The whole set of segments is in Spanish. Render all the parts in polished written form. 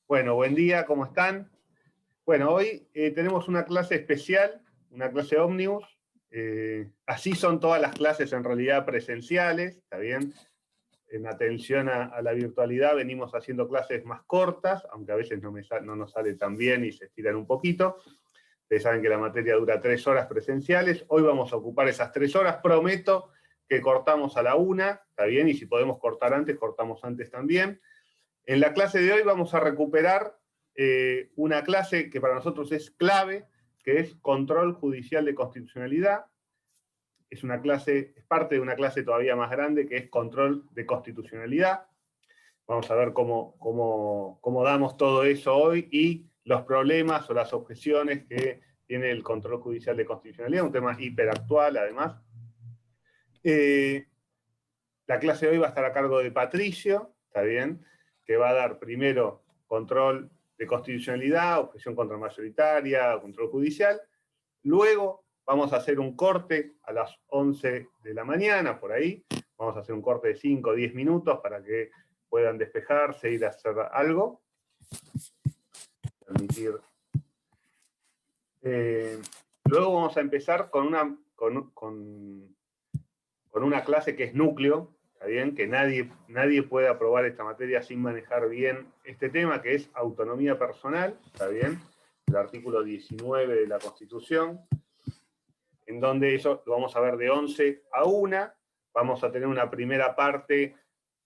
Bueno, buen día, ¿cómo están? Bueno, hoy tenemos una clase especial, una clase ómnibus. Así son todas las clases en realidad presenciales, ¿está bien? En atención a la virtualidad venimos haciendo clases más cortas, aunque a veces no nos sale tan bien y se estiran un poquito. Ustedes saben que la materia dura 3 horas presenciales. Hoy vamos a ocupar esas 3 horas. Prometo que cortamos a la 1, ¿está bien? Y si podemos cortar antes, cortamos antes también. En la clase de hoy vamos a recuperar una clase que para nosotros es clave, que es Control Judicial de Constitucionalidad. Es parte de una clase todavía más grande, que es Control de Constitucionalidad. Vamos a ver cómo damos todo eso hoy y los problemas o las objeciones que tiene el Control Judicial de Constitucionalidad, un tema hiperactual además. La clase de hoy va a estar a cargo de Patricio, ¿está bien?, que va a dar primero control de constitucionalidad, objeción contramayoritaria, control judicial. Luego vamos a hacer un corte a las 11 de la mañana, por ahí. Vamos a hacer un corte de 5 o 10 minutos para que puedan despejarse, ir a hacer algo. Luego vamos a empezar con una clase que es núcleo, ¿está bien? Que nadie puede aprobar esta materia sin manejar bien este tema, que es autonomía personal, ¿está bien? El artículo 19 de la Constitución, en donde eso lo vamos a ver de 11 a 1. Vamos a tener una primera parte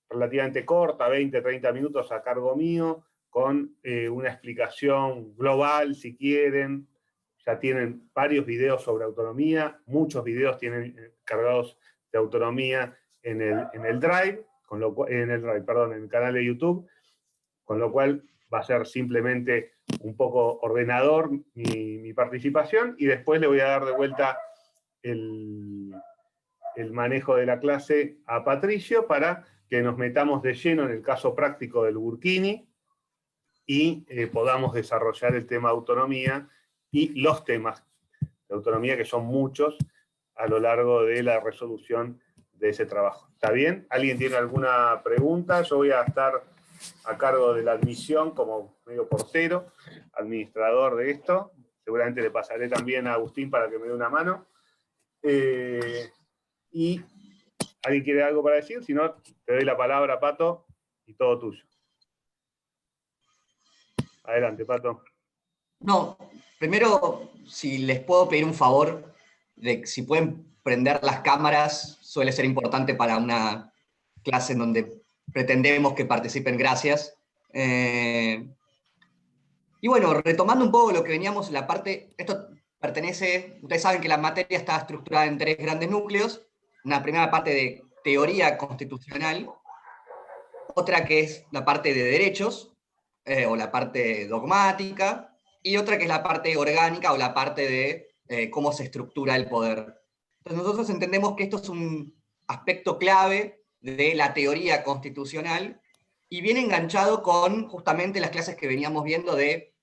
relativamente corta, 20, 30 minutos a cargo mío, con una explicación global, si quieren. Ya tienen varios videos sobre autonomía, muchos videos tienen cargados de autonomía en el Drive, en el canal de YouTube, con lo cual va a ser simplemente un poco ordenador mi participación, y después le voy a dar de vuelta el manejo de la clase a Patricio para que nos metamos de lleno en el caso práctico del Burkini y podamos desarrollar el tema autonomía y los temas de autonomía, que son muchos, a lo largo de la resolución de ese trabajo. ¿Está bien? ¿Alguien tiene alguna pregunta? Yo voy a estar a cargo de la admisión como medio portero, administrador de esto. Seguramente le pasaré también a Agustín para que me dé una mano. Y ¿alguien quiere algo para decir? Si no, te doy la palabra, Pato, y todo tuyo. Adelante, Pato. No, primero, si les puedo pedir un favor, de si pueden prender las cámaras, suele ser importante para una clase en donde pretendemos que participen, gracias. Y bueno, retomando un poco lo que veníamos, la parte, esto pertenece, ustedes saben que la materia está estructurada en 3 grandes núcleos, una primera parte de teoría constitucional, otra que es la parte de derechos, o la parte dogmática, y otra que es la parte orgánica o la parte de cómo se estructura el poder. Entonces nosotros entendemos que esto es un aspecto clave de la teoría constitucional y viene enganchado con justamente las clases que veníamos viendo de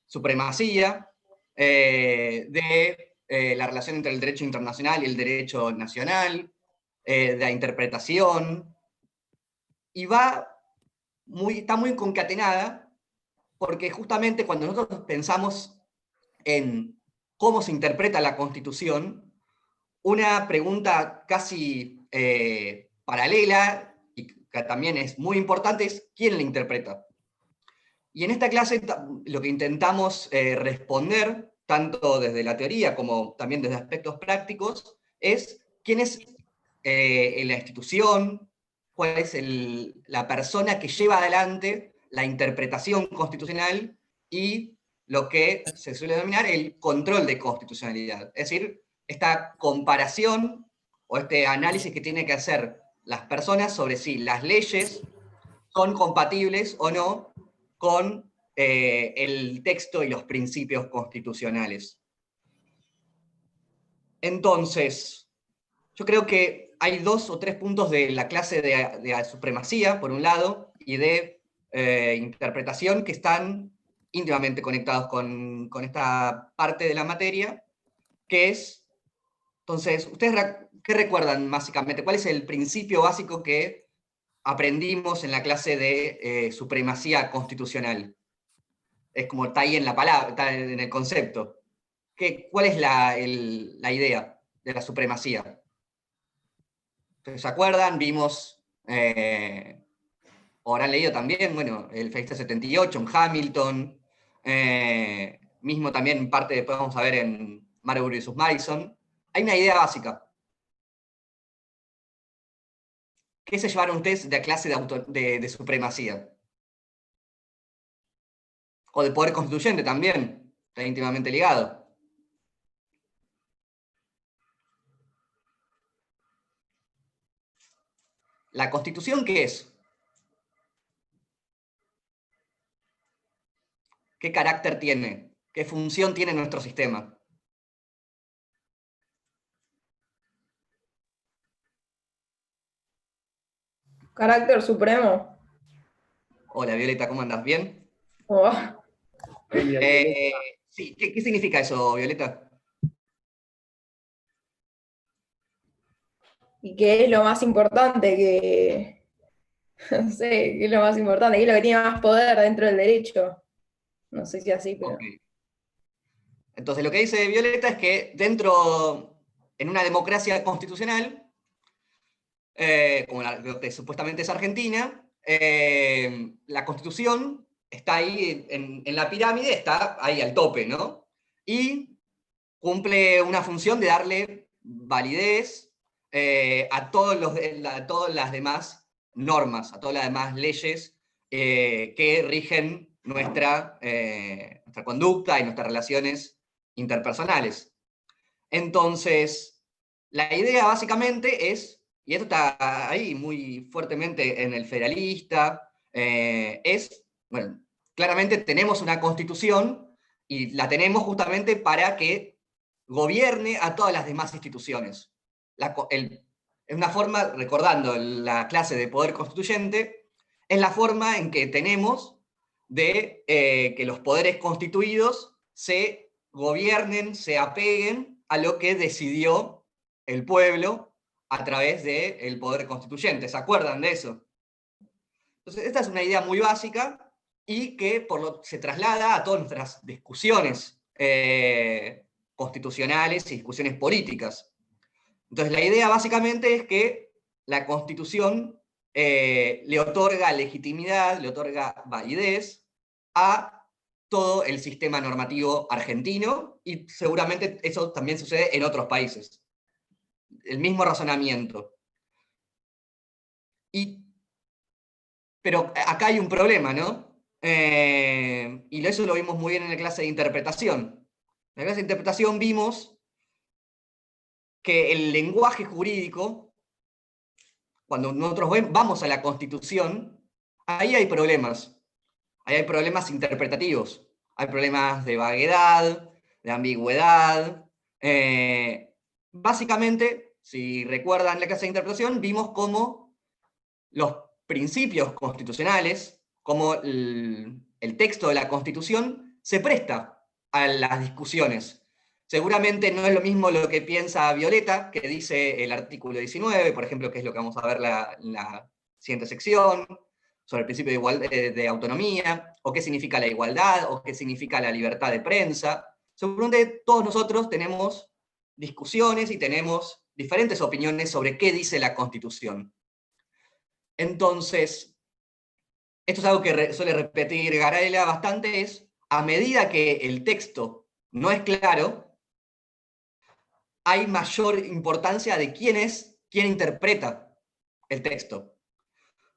supremacía, de la relación entre el derecho internacional y el derecho nacional, de la interpretación, y está muy concatenada, porque justamente cuando nosotros pensamos en cómo se interpreta la Constitución, una pregunta casi paralela, y que también es muy importante, es ¿quién la interpreta? Y en esta clase lo que intentamos responder, tanto desde la teoría como también desde aspectos prácticos, es quién es la institución, cuál es la persona que lleva adelante la interpretación constitucional y lo que se suele denominar el control de constitucionalidad. Es decir, esta comparación o este análisis que tienen que hacer las personas sobre si las leyes son compatibles o no con el texto y los principios constitucionales. Entonces, yo creo que hay 2 o 3 puntos de la clase de supremacía, por un lado, y de interpretación que están íntimamente conectados con esta parte de la materia, que es, entonces, ¿ustedes qué recuerdan básicamente? ¿Cuál es el principio básico que aprendimos en la clase de supremacía constitucional? es como está ahí en la palabra, está en el concepto. ¿Cuál es la idea de la supremacía? ¿Se acuerdan? Vimos, o habrán leído también, bueno, el Feliz 78 en Hamilton, mismo también en parte después vamos a ver en Marbury vs. Madison. Hay una idea básica. ¿Qué se llevaron ustedes de la clase de supremacía? O de poder constituyente también, está íntimamente ligado. ¿La Constitución qué es? ¿Qué carácter tiene? ¿Qué función tiene nuestro sistema? Carácter supremo. Hola Violeta, ¿cómo andas? ¿Bien? Oh, Sí, ¿qué significa eso, Violeta? y que es lo más importante que. No sé, qué es lo más importante, qué es lo que tiene más poder dentro del derecho. No sé si así, pero. Ok. Entonces lo que dice Violeta es que dentro, en una democracia constitucional, como lo que supuestamente es Argentina, la Constitución está ahí en la pirámide, está ahí al tope, ¿no? Y cumple una función de darle validez a todas las demás normas, a todas las demás leyes que rigen nuestra conducta y nuestras relaciones interpersonales. Entonces, la idea básicamente es, y esto está ahí muy fuertemente en el federalista, es, bueno, claramente tenemos una constitución y la tenemos justamente para que gobierne a todas las demás instituciones. Es una forma, recordando la clase de poder constituyente, es la forma en que tenemos de que los poderes constituidos se gobiernen, se apeguen a lo que decidió el pueblo a través del poder constituyente. ¿Se acuerdan de eso? Entonces, esta es una idea muy básica y que se traslada a todas nuestras discusiones constitucionales y discusiones políticas. Entonces, la idea básicamente es que la Constitución le otorga legitimidad, le otorga validez a todo el sistema normativo argentino y seguramente eso también sucede en otros países. El mismo razonamiento. Pero acá hay un problema, ¿no? Y eso lo vimos muy bien en la clase de interpretación. En la clase de interpretación vimos que el lenguaje jurídico, cuando nosotros vamos a la Constitución, ahí hay problemas. Ahí hay problemas interpretativos. Hay problemas de vaguedad, de ambigüedad. Básicamente, si recuerdan la clase de interpretación, vimos cómo los principios constitucionales, cómo el texto de la Constitución se presta a las discusiones. Seguramente no es lo mismo lo que piensa Violeta, que dice el artículo 19, por ejemplo, que es lo que vamos a ver en la siguiente sección, sobre el principio de autonomía, o qué significa la igualdad, o qué significa la libertad de prensa. Seguramente todos nosotros tenemos discusiones y tenemos diferentes opiniones sobre qué dice la Constitución. Entonces, esto es algo que suele repetir Garela bastante, es a medida que el texto no es claro, hay mayor importancia de quién interpreta el texto.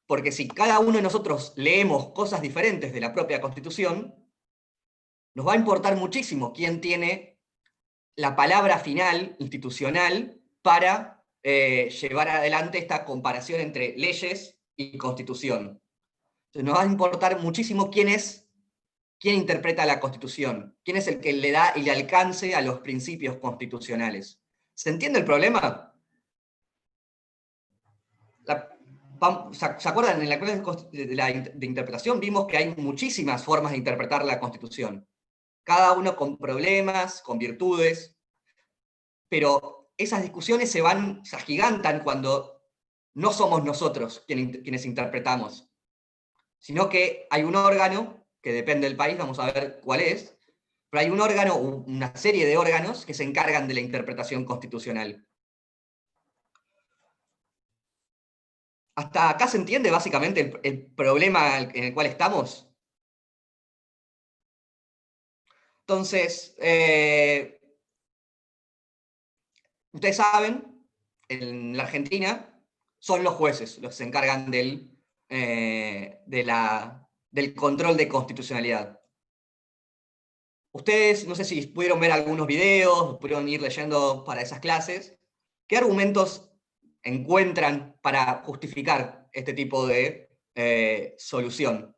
Porque si cada uno de nosotros leemos cosas diferentes de la propia Constitución, nos va a importar muchísimo quién tiene la palabra final institucional para llevar adelante esta comparación entre leyes y Constitución. Entonces nos va a importar muchísimo quién interpreta la Constitución, quién es el que le da el alcance a los principios constitucionales. ¿Se entiende el problema? ¿Se acuerdan? En la clase de interpretación vimos que hay muchísimas formas de interpretar la Constitución, cada uno con problemas, con virtudes, pero esas discusiones se agigantan cuando no somos nosotros quienes interpretamos, sino que hay un órgano, que depende del país, vamos a ver cuál es, pero hay un órgano, una serie de órganos que se encargan de la interpretación constitucional. ¿Hasta acá se entiende básicamente el problema en el cual estamos? Entonces, ustedes saben, en la Argentina son los jueces los que se encargan del control de constitucionalidad. Ustedes, no sé si pudieron ver algunos videos, pudieron ir leyendo para esas clases. ¿Qué argumentos encuentran para justificar este tipo de solución?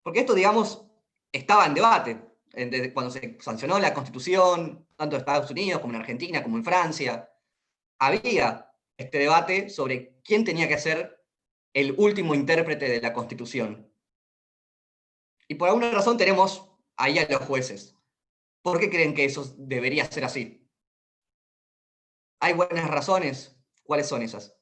Porque esto, digamos, estaba en debate desde cuando se sancionó la Constitución, tanto en Estados Unidos como en Argentina, como en Francia. Había este debate sobre quién tenía que ser el último intérprete de la Constitución. Y por alguna razón tenemos ahí a los jueces. ¿Por qué creen que eso debería ser así? ¿Hay buenas razones? ¿Cuáles son esas?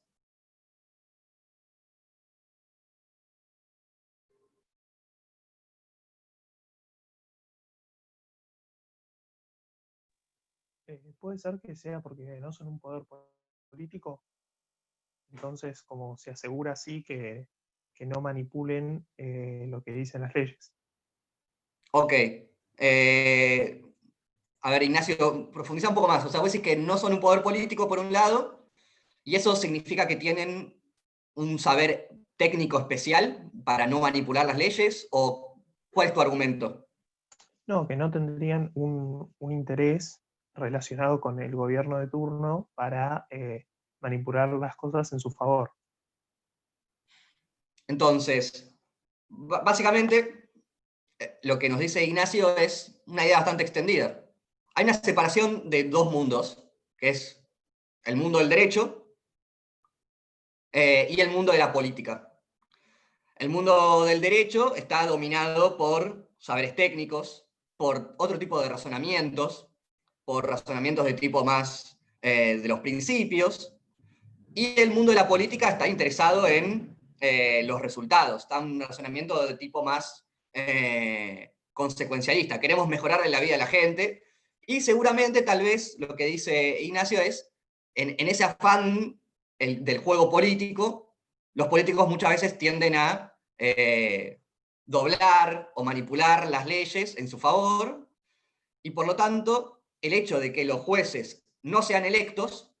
Puede ser que sea porque no son un poder político, entonces como se asegura así que no manipulen lo que dicen las leyes. Ok. A ver, Ignacio, profundiza un poco más. O sea, vos decís que no son un poder político por un lado, y eso significa que tienen un saber técnico especial para no manipular las leyes, ¿o cuál es tu argumento? No, que no tendrían un interés relacionado con el gobierno de turno para manipular las cosas en su favor. Entonces, básicamente, lo que nos dice Ignacio es una idea bastante extendida. Hay una separación de dos mundos, que es el mundo del derecho y el mundo de la política. El mundo del derecho está dominado por saberes técnicos, por otro tipo de razonamientos, por razonamientos de tipo más de los principios, y el mundo de la política está interesado en los resultados, está un razonamiento de tipo más consecuencialista. Queremos mejorar la vida de la gente, y seguramente, tal vez, lo que dice Ignacio es, en ese afán del juego político, los políticos muchas veces tienden a doblar o manipular las leyes en su favor, y por lo tanto, el hecho de que los jueces no sean electos,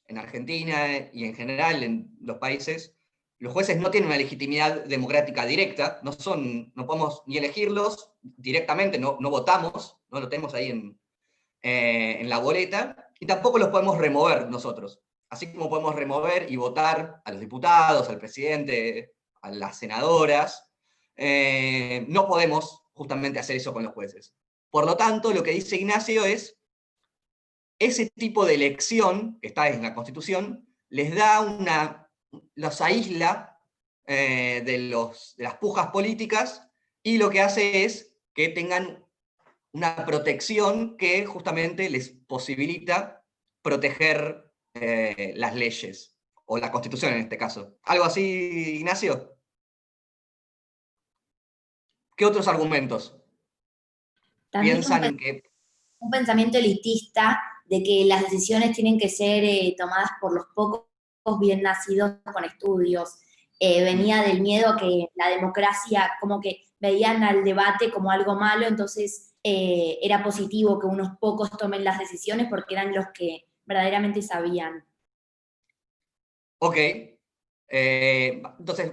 en Argentina y en general en los países, los jueces no tienen una legitimidad democrática directa, no podemos ni elegirlos directamente, no votamos, no lo tenemos ahí en la boleta, y tampoco los podemos remover nosotros. Así como podemos remover y votar a los diputados, al presidente, a las senadoras, no podemos justamente hacer eso con los jueces. Por lo tanto, lo que dice Ignacio es, ese tipo de elección, que está en la Constitución, les da los aísla de las pujas políticas, y lo que hace es que tengan una protección que justamente les posibilita proteger las leyes, o la Constitución en este caso. ¿Algo así, Ignacio? ¿Qué otros argumentos También piensan que... un pensamiento elitista de que las decisiones tienen que ser tomadas por los pocos bien nacidos con estudios. Venía del miedo a que la democracia, como que veían al debate como algo malo, entonces era positivo que unos pocos tomen las decisiones porque eran los que verdaderamente sabían. Ok. Entonces,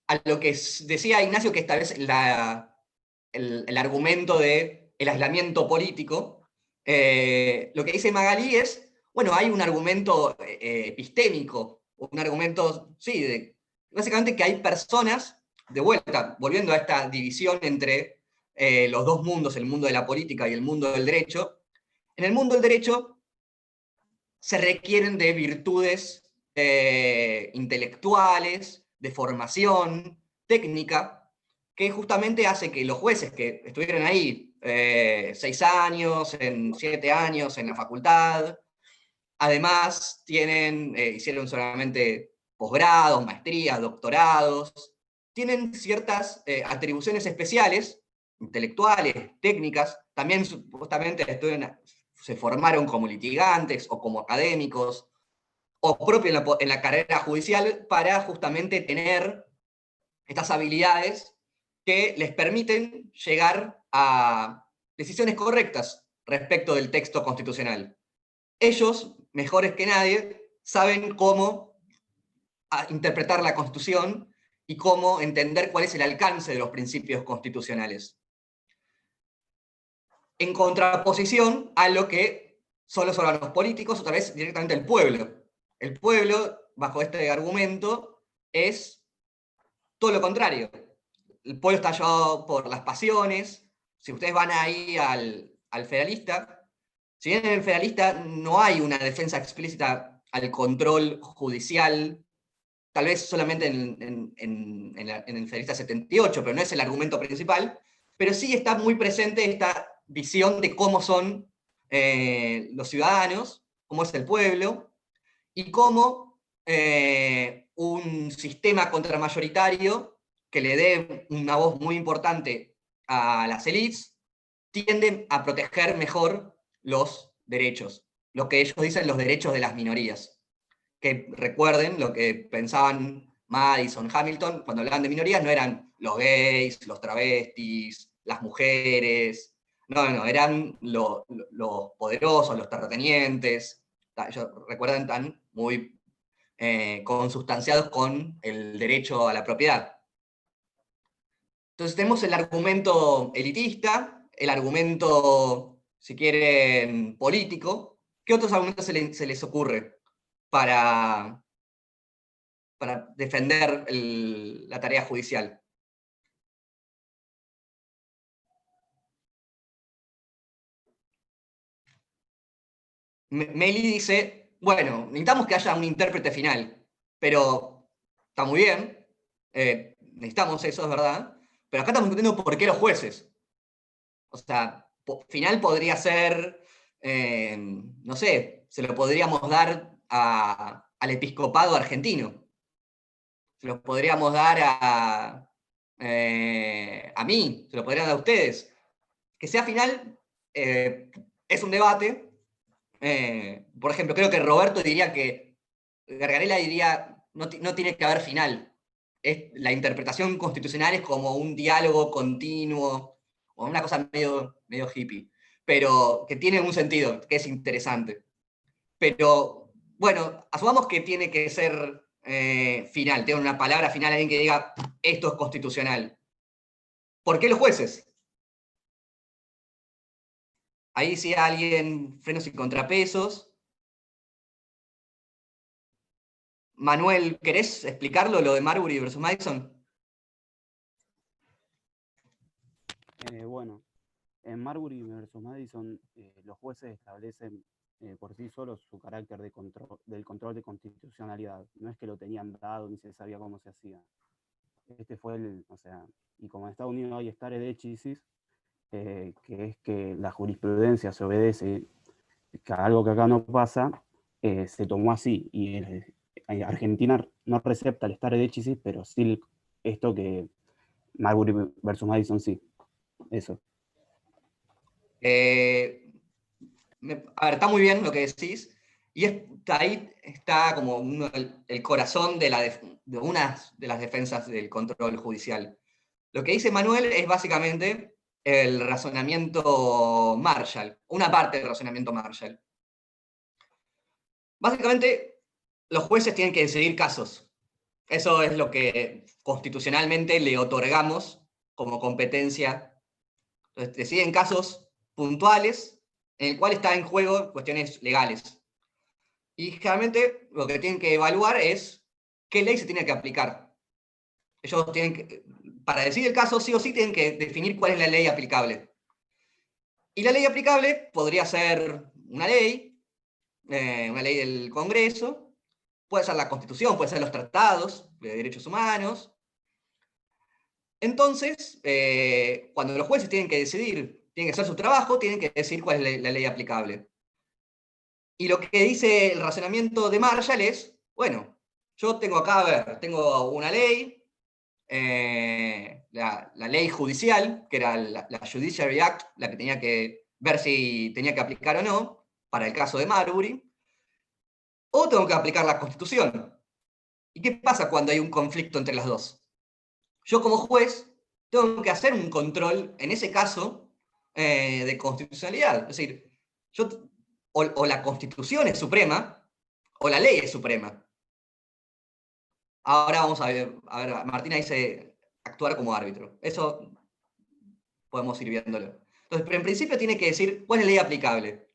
a lo que decía Ignacio, que esta vez el argumento del aislamiento político, lo que dice Magalí es, bueno, hay un argumento epistémico, un argumento, sí, básicamente que hay personas, de vuelta, volviendo a esta división entre los dos mundos, el mundo de la política y el mundo del derecho. En el mundo del derecho se requieren de virtudes intelectuales, de formación técnica, que justamente hace que los jueces que estuvieron ahí 6 años, 7 años en la facultad, además hicieron solamente posgrados, maestrías, doctorados, tienen ciertas atribuciones especiales, intelectuales, técnicas, también supuestamente se formaron como litigantes o como académicos, o propio en la carrera judicial, para justamente tener estas habilidades que les permiten llegar a decisiones correctas respecto del texto constitucional. Ellos, mejores que nadie, saben cómo interpretar la Constitución y cómo entender cuál es el alcance de los principios constitucionales. En contraposición a lo que son los órganos políticos, o tal vez directamente el pueblo. El pueblo, bajo este argumento, es todo lo contrario. El pueblo está llevado por las pasiones. Si ustedes van ahí al federalista, si bien en el federalista no hay una defensa explícita al control judicial, tal vez solamente en el federalista 78, pero no es el argumento principal, pero sí está muy presente esta visión de cómo son los ciudadanos, cómo es el pueblo, y cómo un sistema contramayoritario que le dé una voz muy importante a las élites tiende a proteger mejor los derechos, lo que ellos dicen los derechos de las minorías. Que recuerden lo que pensaban Madison, Hamilton, cuando hablaban de minorías, no eran los gays, los travestis, las mujeres, no, eran los poderosos, los terratenientes. Ellos recuerdan, están muy consustanciados con el derecho a la propiedad. Entonces tenemos el argumento elitista, el argumento, si quieren, político. ¿Qué otros argumentos se les ocurre para defender la tarea judicial? Meli dice, bueno, necesitamos que haya un intérprete final, pero está muy bien, necesitamos eso, es verdad, pero acá estamos entendiendo por qué los jueces. O sea, final podría ser, no sé, se lo podríamos dar al episcopado argentino. Se lo podríamos dar a mí, se lo podrían dar a ustedes. Que sea final es un debate. Por ejemplo, creo que Roberto diría que, Gargarella diría, no tiene que haber final. La interpretación constitucional es como un diálogo continuo, o una cosa medio hippie, pero que tiene un sentido, que es interesante. Pero, bueno, asumamos que tiene que ser final, tiene una palabra final, alguien que diga, esto es constitucional. ¿Por qué los jueces? Ahí sí alguien, frenos y contrapesos. Manuel, ¿querés explicarlo, lo de Marbury versus Madison? Bueno, en Marbury versus Madison, los jueces establecen por sí solos su carácter del control de constitucionalidad. No es que lo tenían dado ni se sabía cómo se hacía. Este fue y como en Estados Unidos hay stare decisis, que es que la jurisprudencia se obedece, que algo que acá no pasa, se tomó así, y Argentina no recepta el stare decisis, pero sí esto que Marbury versus Madison sí, eso. A ver, está muy bien lo que decís, y ahí está como el corazón de una de las defensas del control judicial. Lo que dice Manuel es básicamente el razonamiento Marshall, una parte del razonamiento Marshall. Básicamente, los jueces tienen que decidir casos. Eso es lo que constitucionalmente le otorgamos como competencia. Entonces, deciden casos puntuales en el cual está en juego cuestiones legales. Y generalmente lo que tienen que evaluar es qué ley se tiene que aplicar. Ellos tienen que, para decidir el caso, sí o sí, tienen que definir cuál es la ley aplicable. Y la ley aplicable podría ser una ley del Congreso, puede ser la Constitución, puede ser los tratados de derechos humanos. Entonces, cuando los jueces tienen que decidir, tienen que hacer su trabajo, tienen que decidir cuál es la ley aplicable. Y lo que dice el razonamiento de Marshall es, bueno, yo tengo acá, a ver, tengo una ley, la ley judicial, que era la Judiciary Act, la que tenía que ver si tenía que aplicar o no, para el caso de Marbury, o tengo que aplicar la Constitución. ¿Y qué pasa cuando hay un conflicto entre las dos? Yo como juez tengo que hacer un control, en ese caso, de constitucionalidad. Es decir, o la Constitución es suprema, o la ley es suprema. Ahora vamos a ver, Martina dice actuar como árbitro. Eso podemos ir viéndolo. Entonces, pero en principio tiene que decir cuál es la ley aplicable.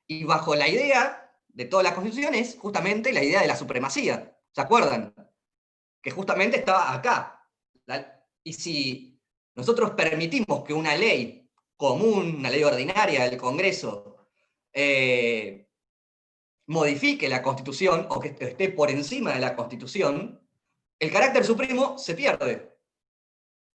Y bajo la idea de todas las constituciones, justamente la idea de la supremacía. ¿Se acuerdan? Que justamente estaba acá. Y si nosotros permitimos que una ley común, una ley ordinaria del Congreso, modifique la Constitución, o que esté por encima de la Constitución, el carácter supremo se pierde.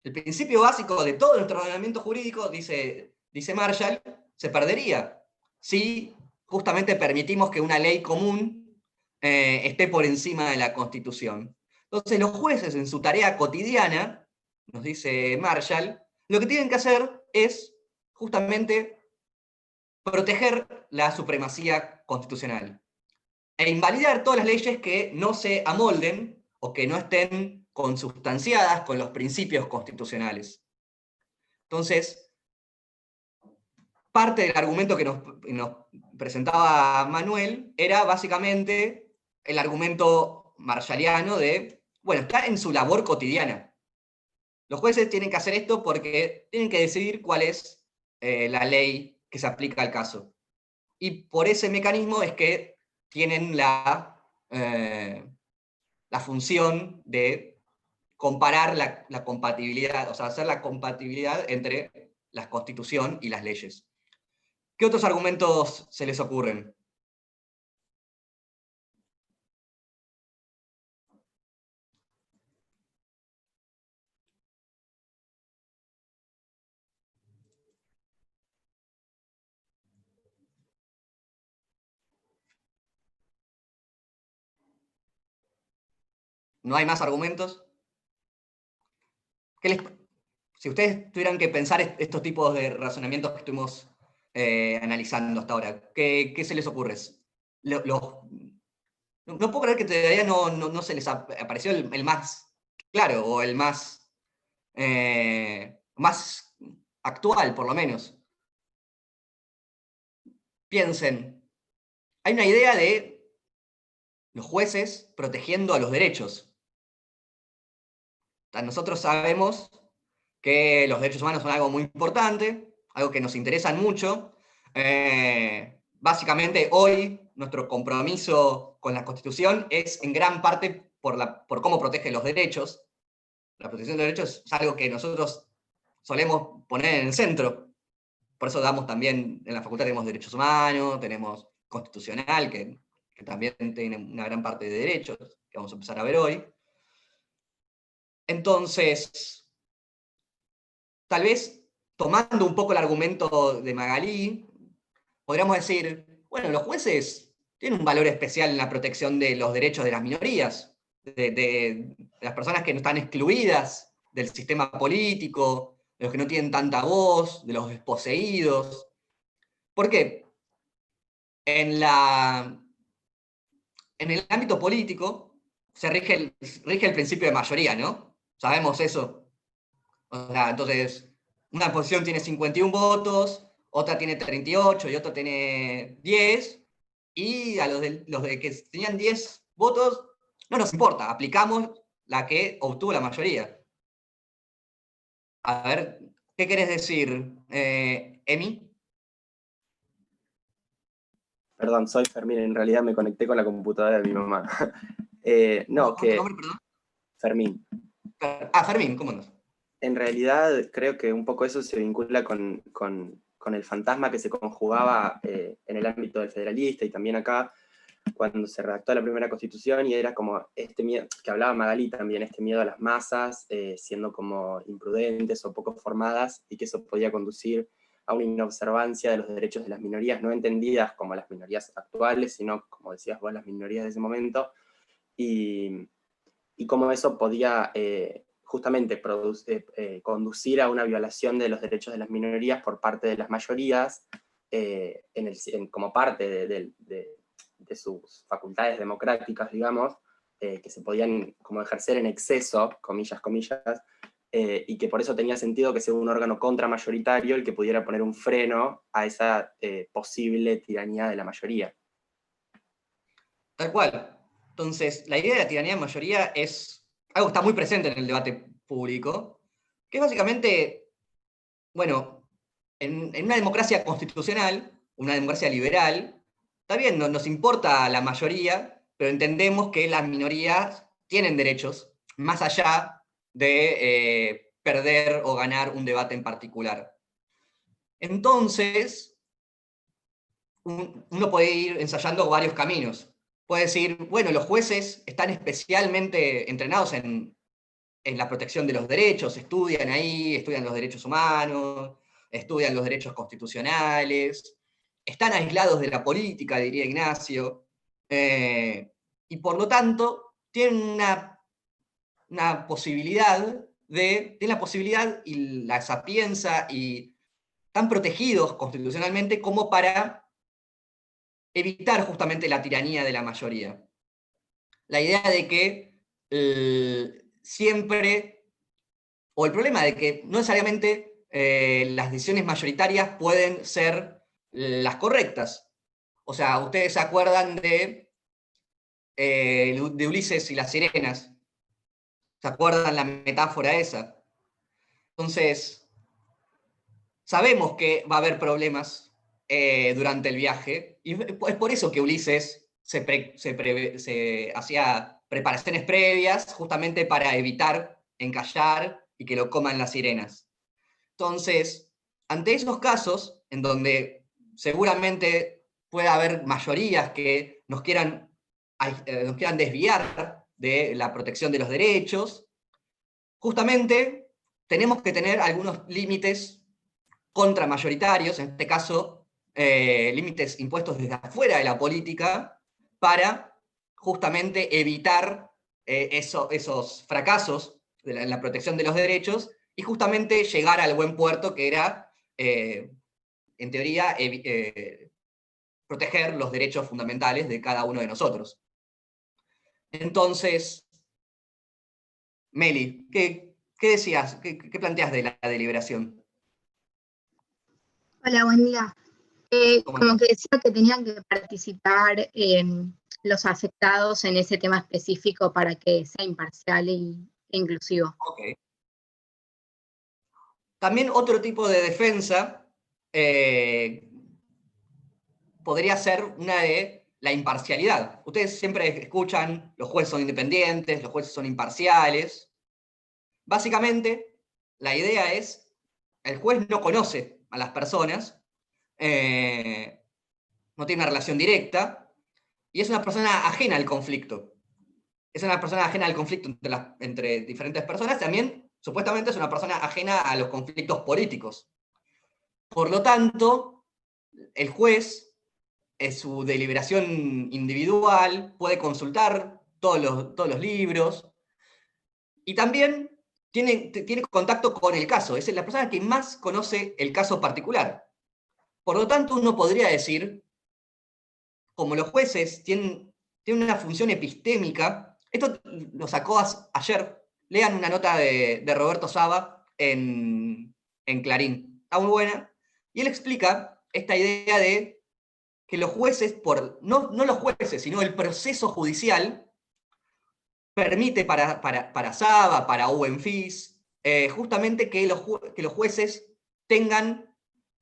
El principio básico de todo nuestro ordenamiento jurídico, dice Marshall, se perdería si justamente permitimos que una ley común esté por encima de la Constitución. Entonces los jueces en su tarea cotidiana, nos dice Marshall, lo que tienen que hacer es justamente proteger la supremacía constitucional e invalidar todas las leyes que no se amolden o que no estén consubstanciadas con los principios constitucionales. Entonces, parte del argumento que nos presentaba Manuel era básicamente el argumento marshalliano de, bueno, está en su labor cotidiana. Los jueces tienen que hacer esto porque tienen que decidir cuál es la ley que se aplica al caso. Y por ese mecanismo es que tienen la función de comparar la compatibilidad, o sea, hacer la compatibilidad entre la Constitución y las leyes. ¿Qué otros argumentos se les ocurren? ¿No hay más argumentos? Si ustedes tuvieran que pensar estos tipos de razonamientos que estuvimos analizando hasta ahora, ¿qué se les ocurre? No puedo creer que todavía no se les apareció el más claro, o el más actual, por lo menos. Piensen, hay una idea de los jueces protegiendo a los derechos. Nosotros sabemos que los derechos humanos son algo muy importante, algo que nos interesan mucho. Básicamente, hoy, nuestro compromiso con la Constitución es en gran parte por cómo protege los derechos. La protección de derechos es algo que nosotros solemos poner en el centro. Por eso damos también, en la facultad tenemos derechos humanos, tenemos constitucional, que también tiene una gran parte de derechos, que vamos a empezar a ver hoy. Entonces, tal vez tomando un poco el argumento de Magalí, podríamos decir, bueno, los jueces tienen un valor especial en la protección de los derechos de las minorías, de las personas que no están excluidas del sistema político, de los que no tienen tanta voz, de los desposeídos. ¿Por qué? En el ámbito político se rige el principio de mayoría, ¿no? Sabemos eso. O sea, entonces, una posición tiene 51 votos, otra tiene 38 y otra tiene 10, y a los de que tenían 10 votos, no nos importa, aplicamos la que obtuvo la mayoría. A ver, ¿qué querés decir, Emi? Perdón, soy Fermín, en realidad me conecté con la computadora de mi mamá. ¿Cómo tu nombre, perdón? Fermín. Fermín, ¿cómo andas? En realidad creo que un poco eso se vincula con el fantasma que se conjugaba en el ámbito del federalista y también acá, cuando se redactó la primera Constitución, y era como este miedo, que hablaba Magalí también, este miedo a las masas, siendo como imprudentes o poco formadas, y que eso podía conducir a una inobservancia de los derechos de las minorías, no entendidas como las minorías actuales, sino, como decías vos, las minorías de ese momento, y cómo eso podía justamente conducir a una violación de los derechos de las minorías por parte de las mayorías, como parte de sus facultades democráticas, digamos, que se podían como ejercer en exceso, comillas, y que por eso tenía sentido que sea un órgano contramayoritario el que pudiera poner un freno a esa posible tiranía de la mayoría. Tal cual. Entonces, la idea de la tiranía de mayoría es algo que está muy presente en el debate público, que es básicamente, bueno, en una democracia constitucional, una democracia liberal, está bien, no nos importa la mayoría, pero entendemos que las minorías tienen derechos, más allá de perder o ganar un debate en particular. Entonces, uno puede ir ensayando varios caminos. Puede decir, bueno, los jueces están especialmente entrenados en la protección de los derechos, estudian ahí, estudian los derechos humanos, estudian los derechos constitucionales, están aislados de la política, diría Ignacio, y por lo tanto tienen una posibilidad tienen la posibilidad y la sapienza y están protegidos constitucionalmente como para evitar justamente la tiranía de la mayoría. La idea de que siempre, o el problema de que no necesariamente las decisiones mayoritarias pueden ser las correctas. O sea, ustedes se acuerdan de Ulises y las sirenas. ¿Se acuerdan la metáfora esa? Entonces, sabemos que va a haber problemas durante el viaje, y es por eso que Ulises se hacía preparaciones previas, justamente para evitar encallar y que lo coman las sirenas. Entonces, ante esos casos, en donde seguramente puede haber mayorías que nos quieran desviar de la protección de los derechos, justamente tenemos que tener algunos límites contramayoritarios, en este caso, límites impuestos desde afuera de la política, para justamente evitar esos fracasos en la protección de los derechos y justamente llegar al buen puerto que era, en teoría, proteger los derechos fundamentales de cada uno de nosotros. Entonces, Meli, ¿qué decías? ¿Qué planteas de la deliberación? Hola, buen día. Como que decía que tenían que participar los afectados en ese tema específico para que sea imparcial e inclusivo. Okay. También otro tipo de defensa podría ser una de la imparcialidad. Ustedes siempre escuchan, los jueces son independientes, los jueces son imparciales. Básicamente, la idea es, el juez no conoce a las personas, no tiene una relación directa, y es una persona ajena al conflicto. Es una persona ajena al conflicto entre diferentes personas, también supuestamente es una persona ajena a los conflictos políticos. Por lo tanto, el juez, en su deliberación individual, puede consultar todos los libros, y también tiene contacto con el caso, es la persona que más conoce el caso particular. Por lo tanto, uno podría decir, como los jueces tienen una función epistémica, esto lo sacó ayer, lean una nota de Roberto Saba en Clarín, está muy buena, y él explica esta idea de que los jueces, no los jueces, sino el proceso judicial, permite para Saba, para Owen Fis, justamente que los jueces tengan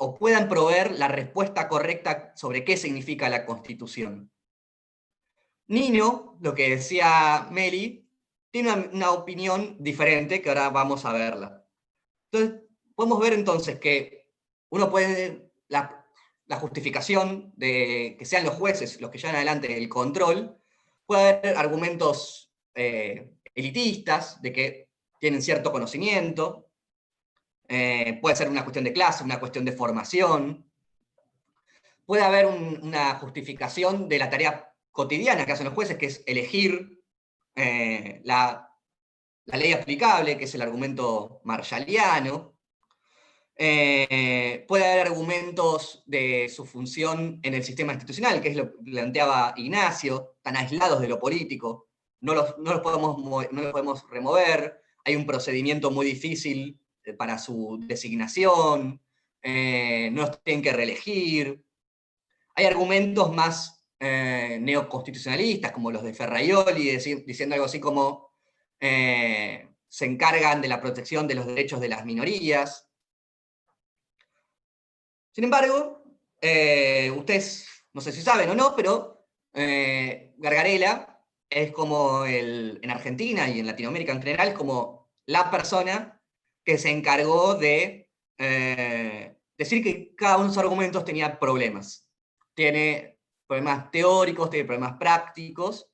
o puedan proveer la respuesta correcta sobre qué significa la Constitución. Nino, lo que decía Meli, tiene una opinión diferente que ahora vamos a verla. Entonces, podemos ver entonces que uno puede, la justificación de que sean los jueces los que llevan adelante el control, puede haber argumentos elitistas, de que tienen cierto conocimiento, puede ser una cuestión de clase, una cuestión de formación, puede haber una justificación de la tarea cotidiana que hacen los jueces, que es elegir la la ley aplicable, que es el argumento marshalliano. Puede haber argumentos de su función en el sistema institucional, que es lo que planteaba Ignacio, tan aislados de lo político, no los podemos remover, hay un procedimiento muy difícil para su designación, no los tienen que reelegir. Hay argumentos más neoconstitucionalistas, como los de Ferraioli, diciendo algo así como se encargan de la protección de los derechos de las minorías. Sin embargo, ustedes, no sé si saben o no, pero Gargarella es como en Argentina y en Latinoamérica en general, es como la persona que se encargó de decir que cada uno de sus argumentos tenía problemas. Tiene problemas teóricos, tiene problemas prácticos.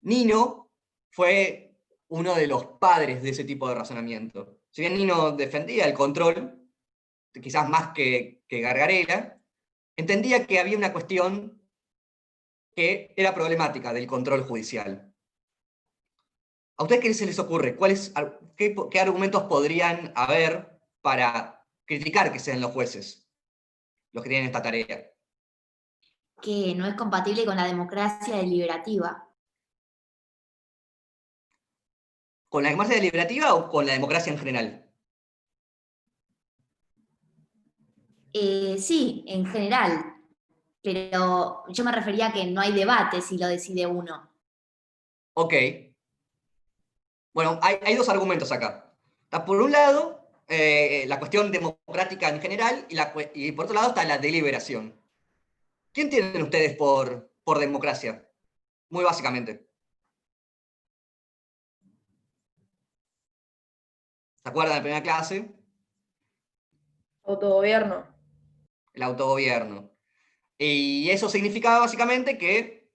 Nino fue uno de los padres de ese tipo de razonamiento. Si bien Nino defendía el control, quizás más que Gargarella, entendía que había una cuestión que era problemática del control judicial. ¿A ustedes qué se les ocurre? ¿Qué argumentos podrían haber para criticar que sean los jueces los que tienen esta tarea? Que no es compatible con la democracia deliberativa. ¿Con la democracia deliberativa o con la democracia en general? Sí, en general, pero yo me refería a que no hay debate si lo decide uno. Ok. Bueno, hay dos argumentos acá. Por un lado, la cuestión democrática en general, y por otro lado está la deliberación. ¿Qué entienden ustedes por democracia? Muy básicamente. ¿Se acuerdan de la primera clase? Autogobierno. El autogobierno. Y eso significaba básicamente que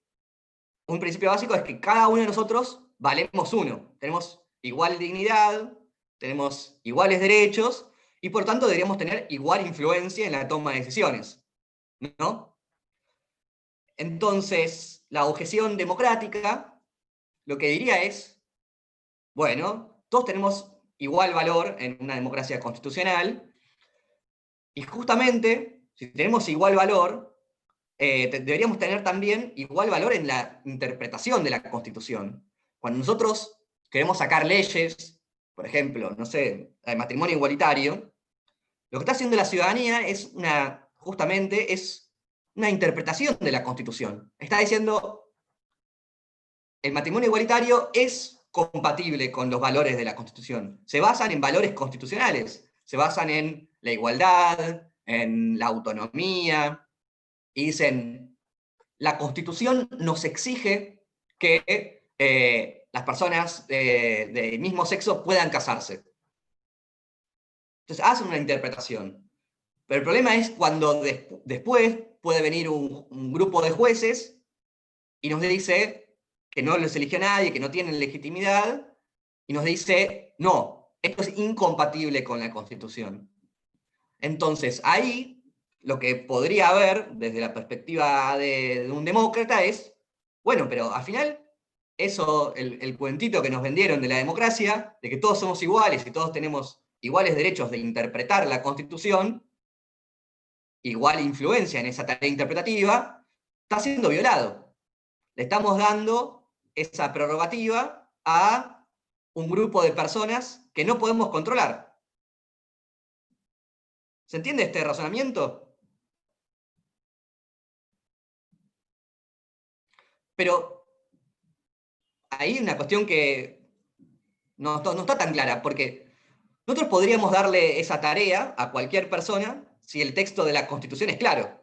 un principio básico es que cada uno de nosotros valemos uno. Tenemos igual dignidad, tenemos iguales derechos, y por tanto deberíamos tener igual influencia en la toma de decisiones, ¿no? Entonces, la objeción democrática lo que diría es, bueno, todos tenemos igual valor en una democracia constitucional, y justamente, si tenemos igual valor, deberíamos tener también igual valor en la interpretación de la Constitución. Cuando nosotros queremos sacar leyes, por ejemplo, no sé, el matrimonio igualitario, lo que está haciendo la ciudadanía es justamente es una interpretación de la Constitución. Está diciendo, el matrimonio igualitario es compatible con los valores de la Constitución. Se basan en valores constitucionales, se basan en la igualdad, en la autonomía, y dicen, la Constitución nos exige que las personas del mismo sexo puedan casarse. Entonces hacen una interpretación. Pero el problema es cuando después puede venir un grupo de jueces y nos dice que no los eligió nadie, que no tienen legitimidad, y nos dice, no, esto es incompatible con la Constitución. Entonces ahí lo que podría haber, desde la perspectiva de un demócrata, es, bueno, pero al final, eso, el cuentito que nos vendieron de la democracia, de que todos somos iguales y todos tenemos iguales derechos de interpretar la Constitución, igual influencia en esa tarea interpretativa, está siendo violado. Le estamos dando esa prerrogativa a un grupo de personas que no podemos controlar. ¿Se entiende este razonamiento? Pero hay una cuestión que no está tan clara, porque nosotros podríamos darle esa tarea a cualquier persona si el texto de la Constitución es claro.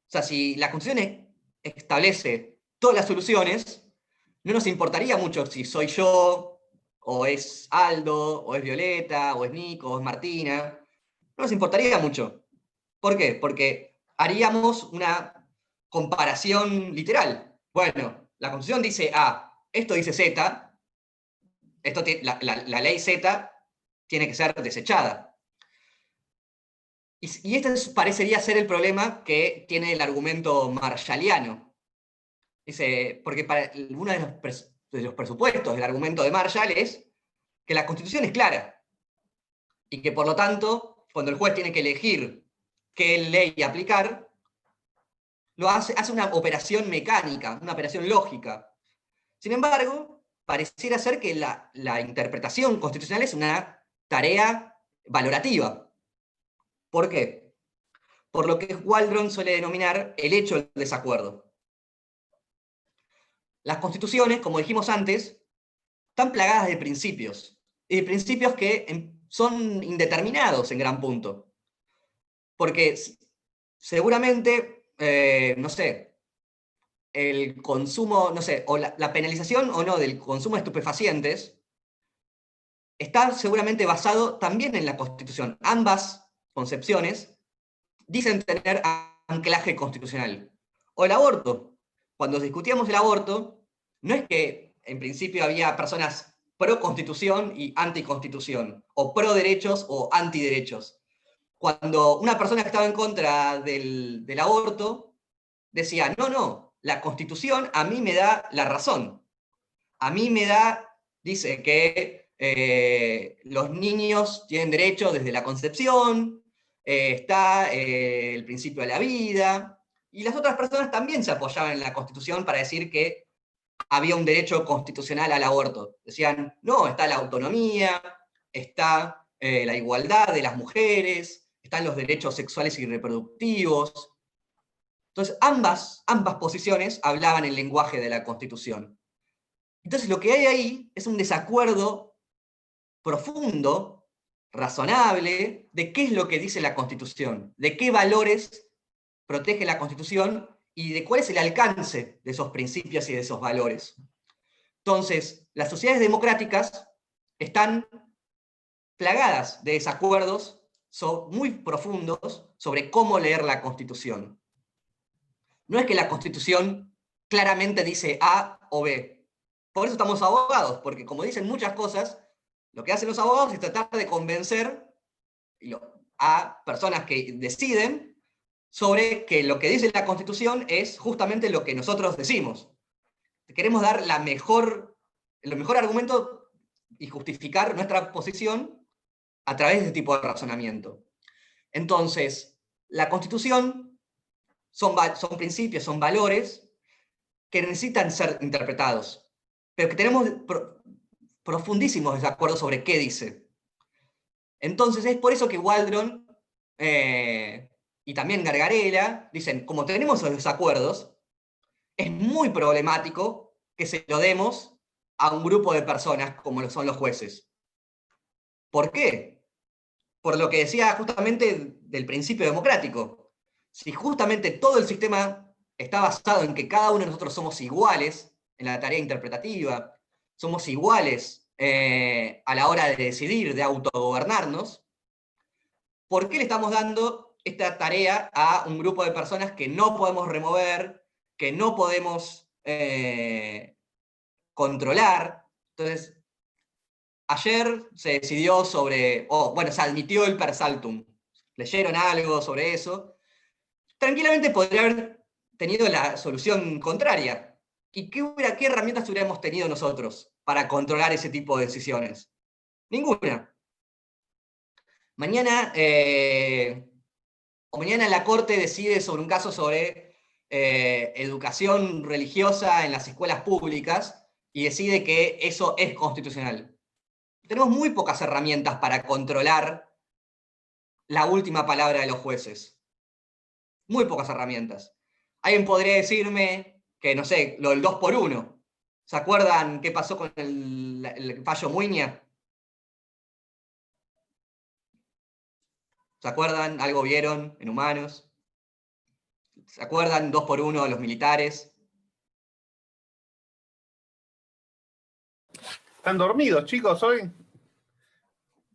O sea, si la Constitución establece todas las soluciones, no nos importaría mucho si soy yo, o es Aldo, o es Violeta, o es Nico, o es Martina. No nos importaría mucho. ¿Por qué? Porque haríamos una comparación literal. Bueno, la Constitución dice A, esto dice Z, la ley Z tiene que ser desechada. Y este parecería ser el problema que tiene el argumento marshalliano. Dice, porque para uno de los de los presupuestos del argumento de Marshall es que la Constitución es clara y que por lo tanto, cuando el juez tiene que elegir qué ley aplicar, hace una operación mecánica, una operación lógica. Sin embargo, pareciera ser que la interpretación constitucional es una tarea valorativa. ¿Por qué? Por lo que Waldron suele denominar el hecho del desacuerdo. Las constituciones, como dijimos antes, están plagadas de principios, y de principios que son indeterminados en gran punto. Porque seguramente, no sé, el consumo, no sé, o la penalización o no del consumo de estupefacientes está seguramente basado también en la Constitución. Ambas concepciones dicen tener anclaje constitucional. O el aborto. Cuando discutíamos el aborto, no es que en principio había personas pro constitución y anticonstitución, o pro derechos o antiderechos. Cuando una persona que estaba en contra del aborto decía, no, la Constitución a mí me da la razón. A mí me dice que los niños tienen derecho desde la concepción, está el principio de la vida, y las otras personas también se apoyaban en la Constitución para decir que había un derecho constitucional al aborto. Decían, no, está la autonomía, está la igualdad de las mujeres, están los derechos sexuales y reproductivos. Entonces, ambas posiciones hablaban el lenguaje de la Constitución. Entonces, lo que hay ahí es un desacuerdo profundo, razonable, de qué es lo que dice la Constitución, de qué valores protege la Constitución y de cuál es el alcance de esos principios y de esos valores. Entonces, las sociedades democráticas están plagadas de desacuerdos muy profundos sobre cómo leer la Constitución. No es que la Constitución claramente dice A o B. Por eso estamos abogados, porque como dicen muchas cosas, lo que hacen los abogados es tratar de convencer a personas que deciden sobre que lo que dice la Constitución es justamente lo que nosotros decimos. Queremos dar el mejor argumento y justificar nuestra posición a través de este tipo de razonamiento. Entonces, la Constitución son principios, son valores que necesitan ser interpretados, pero que tenemos profundísimos desacuerdos sobre qué dice. Entonces es por eso que Waldron y también Gargarella dicen, como tenemos esos desacuerdos, es muy problemático que se lo demos a un grupo de personas como lo son los jueces. ¿Por qué? Por lo que decía justamente del principio democrático. Si justamente todo el sistema está basado en que cada uno de nosotros somos iguales en la tarea interpretativa, somos iguales a la hora de decidir, de autogobernarnos, ¿por qué le estamos dando esta tarea a un grupo de personas que no podemos remover, que no podemos controlar? Entonces, ayer se decidió sobre, se admitió el per saltum. ¿Leyeron algo sobre eso? Tranquilamente podría haber tenido la solución contraria. ¿Y qué herramientas hubiéramos tenido nosotros para controlar ese tipo de decisiones? Ninguna. Mañana la Corte decide sobre un caso sobre educación religiosa en las escuelas públicas y decide que eso es constitucional. Tenemos muy pocas herramientas para controlar la última palabra de los jueces. Muy pocas herramientas. Alguien podría decirme que, no sé, lo del 2x1. ¿Se acuerdan qué pasó con el fallo Muiña? ¿Se acuerdan? ¿Algo vieron en Humanos? ¿Se acuerdan 2x1 de los militares? ¿Están dormidos, chicos, hoy?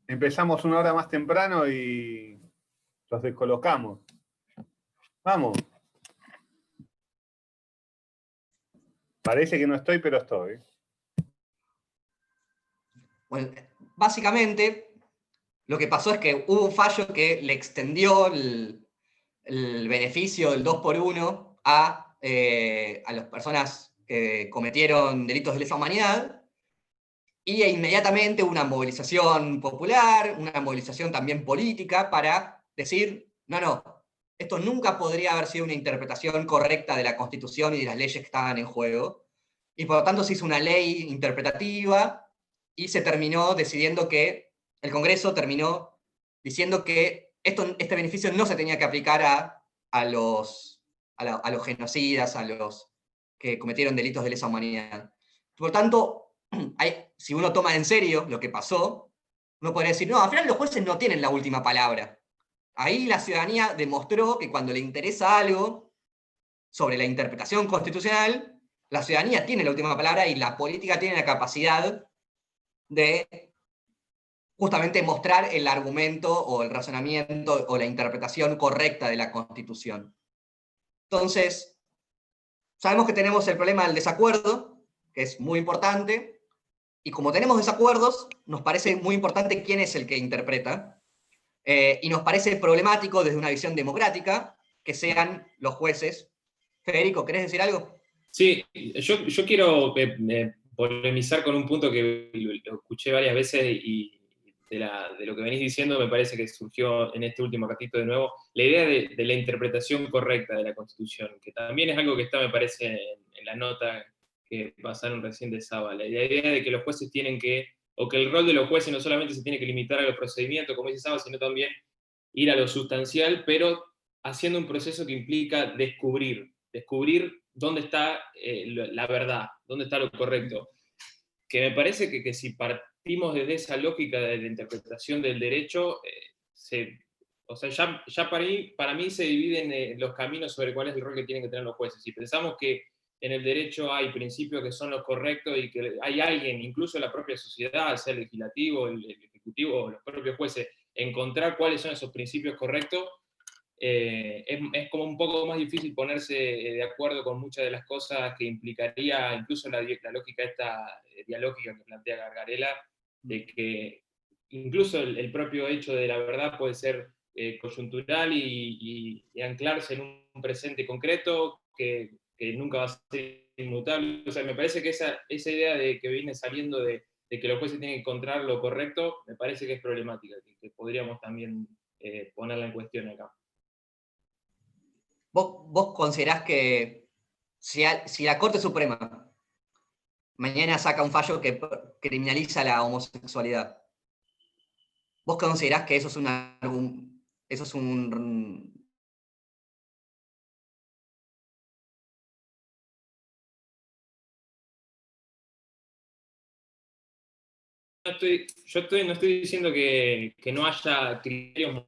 Empezamos una hora más temprano y los descolocamos. Vamos. Parece que no estoy, pero estoy. Bueno, básicamente, lo que pasó es que hubo un fallo que le extendió el beneficio del 2x1 a las personas que cometieron delitos de lesa humanidad, y inmediatamente una movilización popular, una movilización también política para decir, no, esto nunca podría haber sido una interpretación correcta de la Constitución y de las leyes que estaban en juego, y por lo tanto se hizo una ley interpretativa y se terminó decidiendo que, el Congreso terminó diciendo que este beneficio no se tenía que aplicar a los genocidas, a los que cometieron delitos de lesa humanidad. Por lo tanto, si uno toma en serio lo que pasó, uno podría decir, no, al final los jueces no tienen la última palabra. Ahí la ciudadanía demostró que cuando le interesa algo sobre la interpretación constitucional, la ciudadanía tiene la última palabra y la política tiene la capacidad de justamente mostrar el argumento o el razonamiento o la interpretación correcta de la Constitución. Entonces, sabemos que tenemos el problema del desacuerdo, que es muy importante, y como tenemos desacuerdos, nos parece muy importante quién es el que interpreta, y nos parece problemático desde una visión democrática que sean los jueces. Federico, ¿querés decir algo? Sí, yo quiero polemizar con un punto que lo escuché varias veces y de lo que venís diciendo me parece que surgió en este último ratito de nuevo, la idea de la interpretación correcta de la Constitución, que también es algo que está, me parece, en la nota que pasaron recién de Saba, la idea de que los jueces tienen que, o que el rol de los jueces no solamente se tiene que limitar a los procedimientos, como dice Saba, sino también ir a lo sustancial, pero haciendo un proceso que implica descubrir dónde está la verdad, dónde está lo correcto. Que me parece que si partimos desde esa lógica de la interpretación del derecho, o sea, ya para mí se dividen los caminos sobre cuál es el rol que tienen que tener los jueces. Si pensamos que en el derecho hay principios que son los correctos y que hay alguien, incluso la propia sociedad, sea el legislativo, el ejecutivo o los propios jueces, encontrar cuáles son esos principios correctos, es como un poco más difícil ponerse de acuerdo con muchas de las cosas que implicaría incluso la lógica esta dialógica que plantea Gargarella, de que incluso el propio hecho de la verdad puede ser coyuntural y anclarse en un presente concreto que nunca va a ser inmutable. O sea, me parece que esa idea de que viene saliendo de que los jueces tienen que encontrar lo correcto, me parece que es problemática, que podríamos también ponerla en cuestión acá. ¿Vos considerás que si la Corte Suprema mañana saca un fallo que criminaliza la homosexualidad, ¿vos considerás que eso es un no estoy diciendo que no haya criterios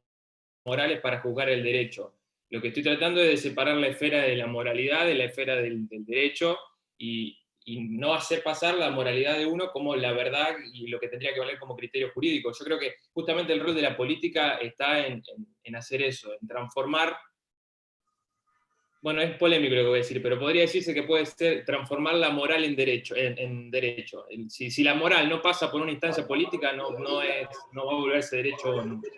morales para juzgar el derecho. Lo que estoy tratando es de separar la esfera de la moralidad de la esfera del derecho y no hacer pasar la moralidad de uno como la verdad y lo que tendría que valer como criterio jurídico. Yo creo que justamente el rol de la política está en hacer eso, en transformar. Bueno, es polémico lo que voy a decir, pero podría decirse que puede ser transformar la moral en derecho. Si la moral no pasa por una instancia política, no va a volverse derecho nunca.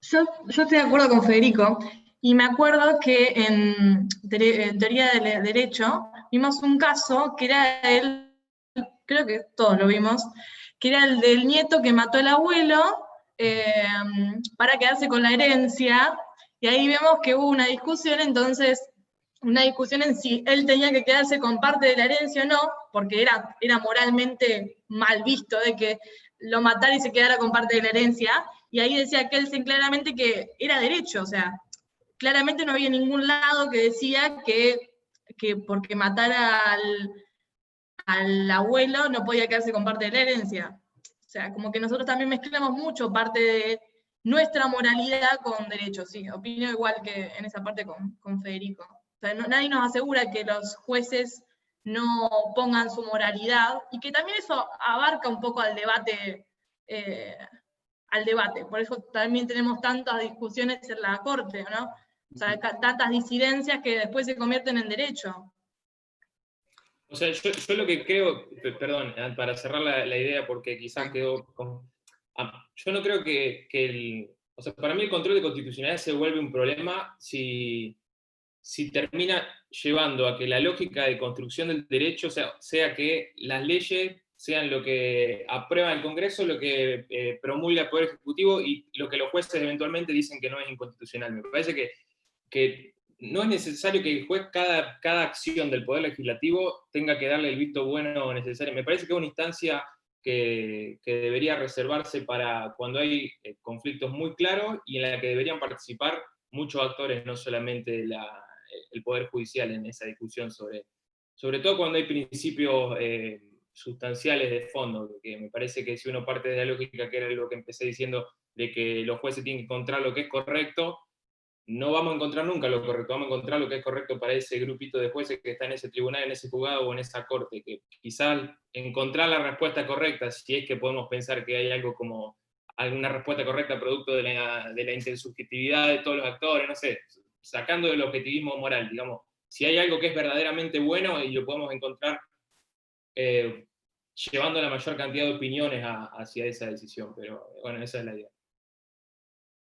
Yo estoy de acuerdo con Federico, y me acuerdo que en teoría del derecho vimos un caso que era creo que todos lo vimos, que era el del nieto que mató al abuelo para quedarse con la herencia, y ahí vemos que hubo una discusión, entonces, una discusión en si él tenía que quedarse con parte de la herencia o no, porque era moralmente mal visto de que lo matara y se quedara con parte de la herencia, y ahí decía Kelsen claramente que era derecho, o sea, claramente no había ningún lado que decía que porque matara al abuelo no podía quedarse con parte de la herencia. O sea, como que nosotros también mezclamos mucho parte de nuestra moralidad con derechos, sí, opino igual que en esa parte con Federico. O sea, nadie nos asegura que los jueces no pongan su moralidad, y que también eso abarca un poco al debate, por eso también tenemos tantas discusiones en la Corte, ¿no? O sea, tantas disidencias que después se convierten en derecho. O sea, yo lo que creo, perdón, para cerrar la idea, porque quizás quedó yo no creo que o sea, para mí el control de constitucionalidad se vuelve un problema si si termina llevando a que la lógica de construcción del derecho sea que las leyes sean lo que aprueba el Congreso, lo que promulga el Poder Ejecutivo y lo que los jueces eventualmente dicen que no es inconstitucional. Me parece que no es necesario que el juez cada acción del Poder Legislativo tenga que darle el visto bueno necesario. Me parece que es una instancia que debería reservarse para cuando hay conflictos muy claros y en la que deberían participar muchos actores, no solamente el Poder Judicial en esa discusión sobre todo cuando hay principios sustanciales de fondo, porque me parece que si uno parte de la lógica, que era lo que empecé diciendo, de que los jueces tienen que encontrar lo que es correcto, no vamos a encontrar nunca lo correcto, vamos a encontrar lo que es correcto para ese grupito de jueces que está en ese tribunal, en ese juzgado o en esa corte, que quizás encontrar la respuesta correcta, si es que podemos pensar que hay algo como alguna respuesta correcta producto de la intersubjetividad de todos los actores, no sé, sacando del objetivismo moral, digamos, si hay algo que es verdaderamente bueno y lo podemos encontrar llevando la mayor cantidad de opiniones hacia esa decisión, pero bueno, esa es la idea.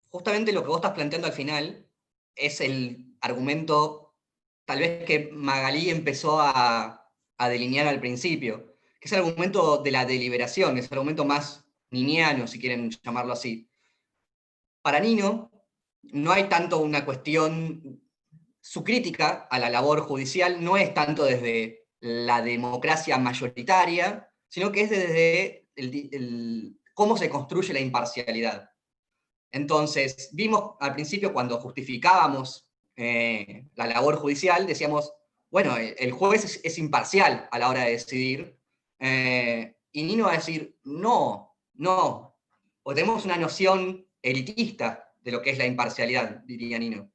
Justamente lo que vos estás planteando al final es el argumento, tal vez que Magalí empezó a delinear al principio, que es el argumento de la deliberación, es el argumento más niniano, si quieren llamarlo así. Para Nino, no hay tanto una cuestión, su crítica a la labor judicial no es tanto desde la democracia mayoritaria, sino que es desde cómo se construye la imparcialidad. Entonces, vimos al principio cuando justificábamos la labor judicial, decíamos, bueno, el juez es imparcial a la hora de decidir, y Nino va a decir, no, o tenemos una noción elitista de lo que es la imparcialidad, diría Nino.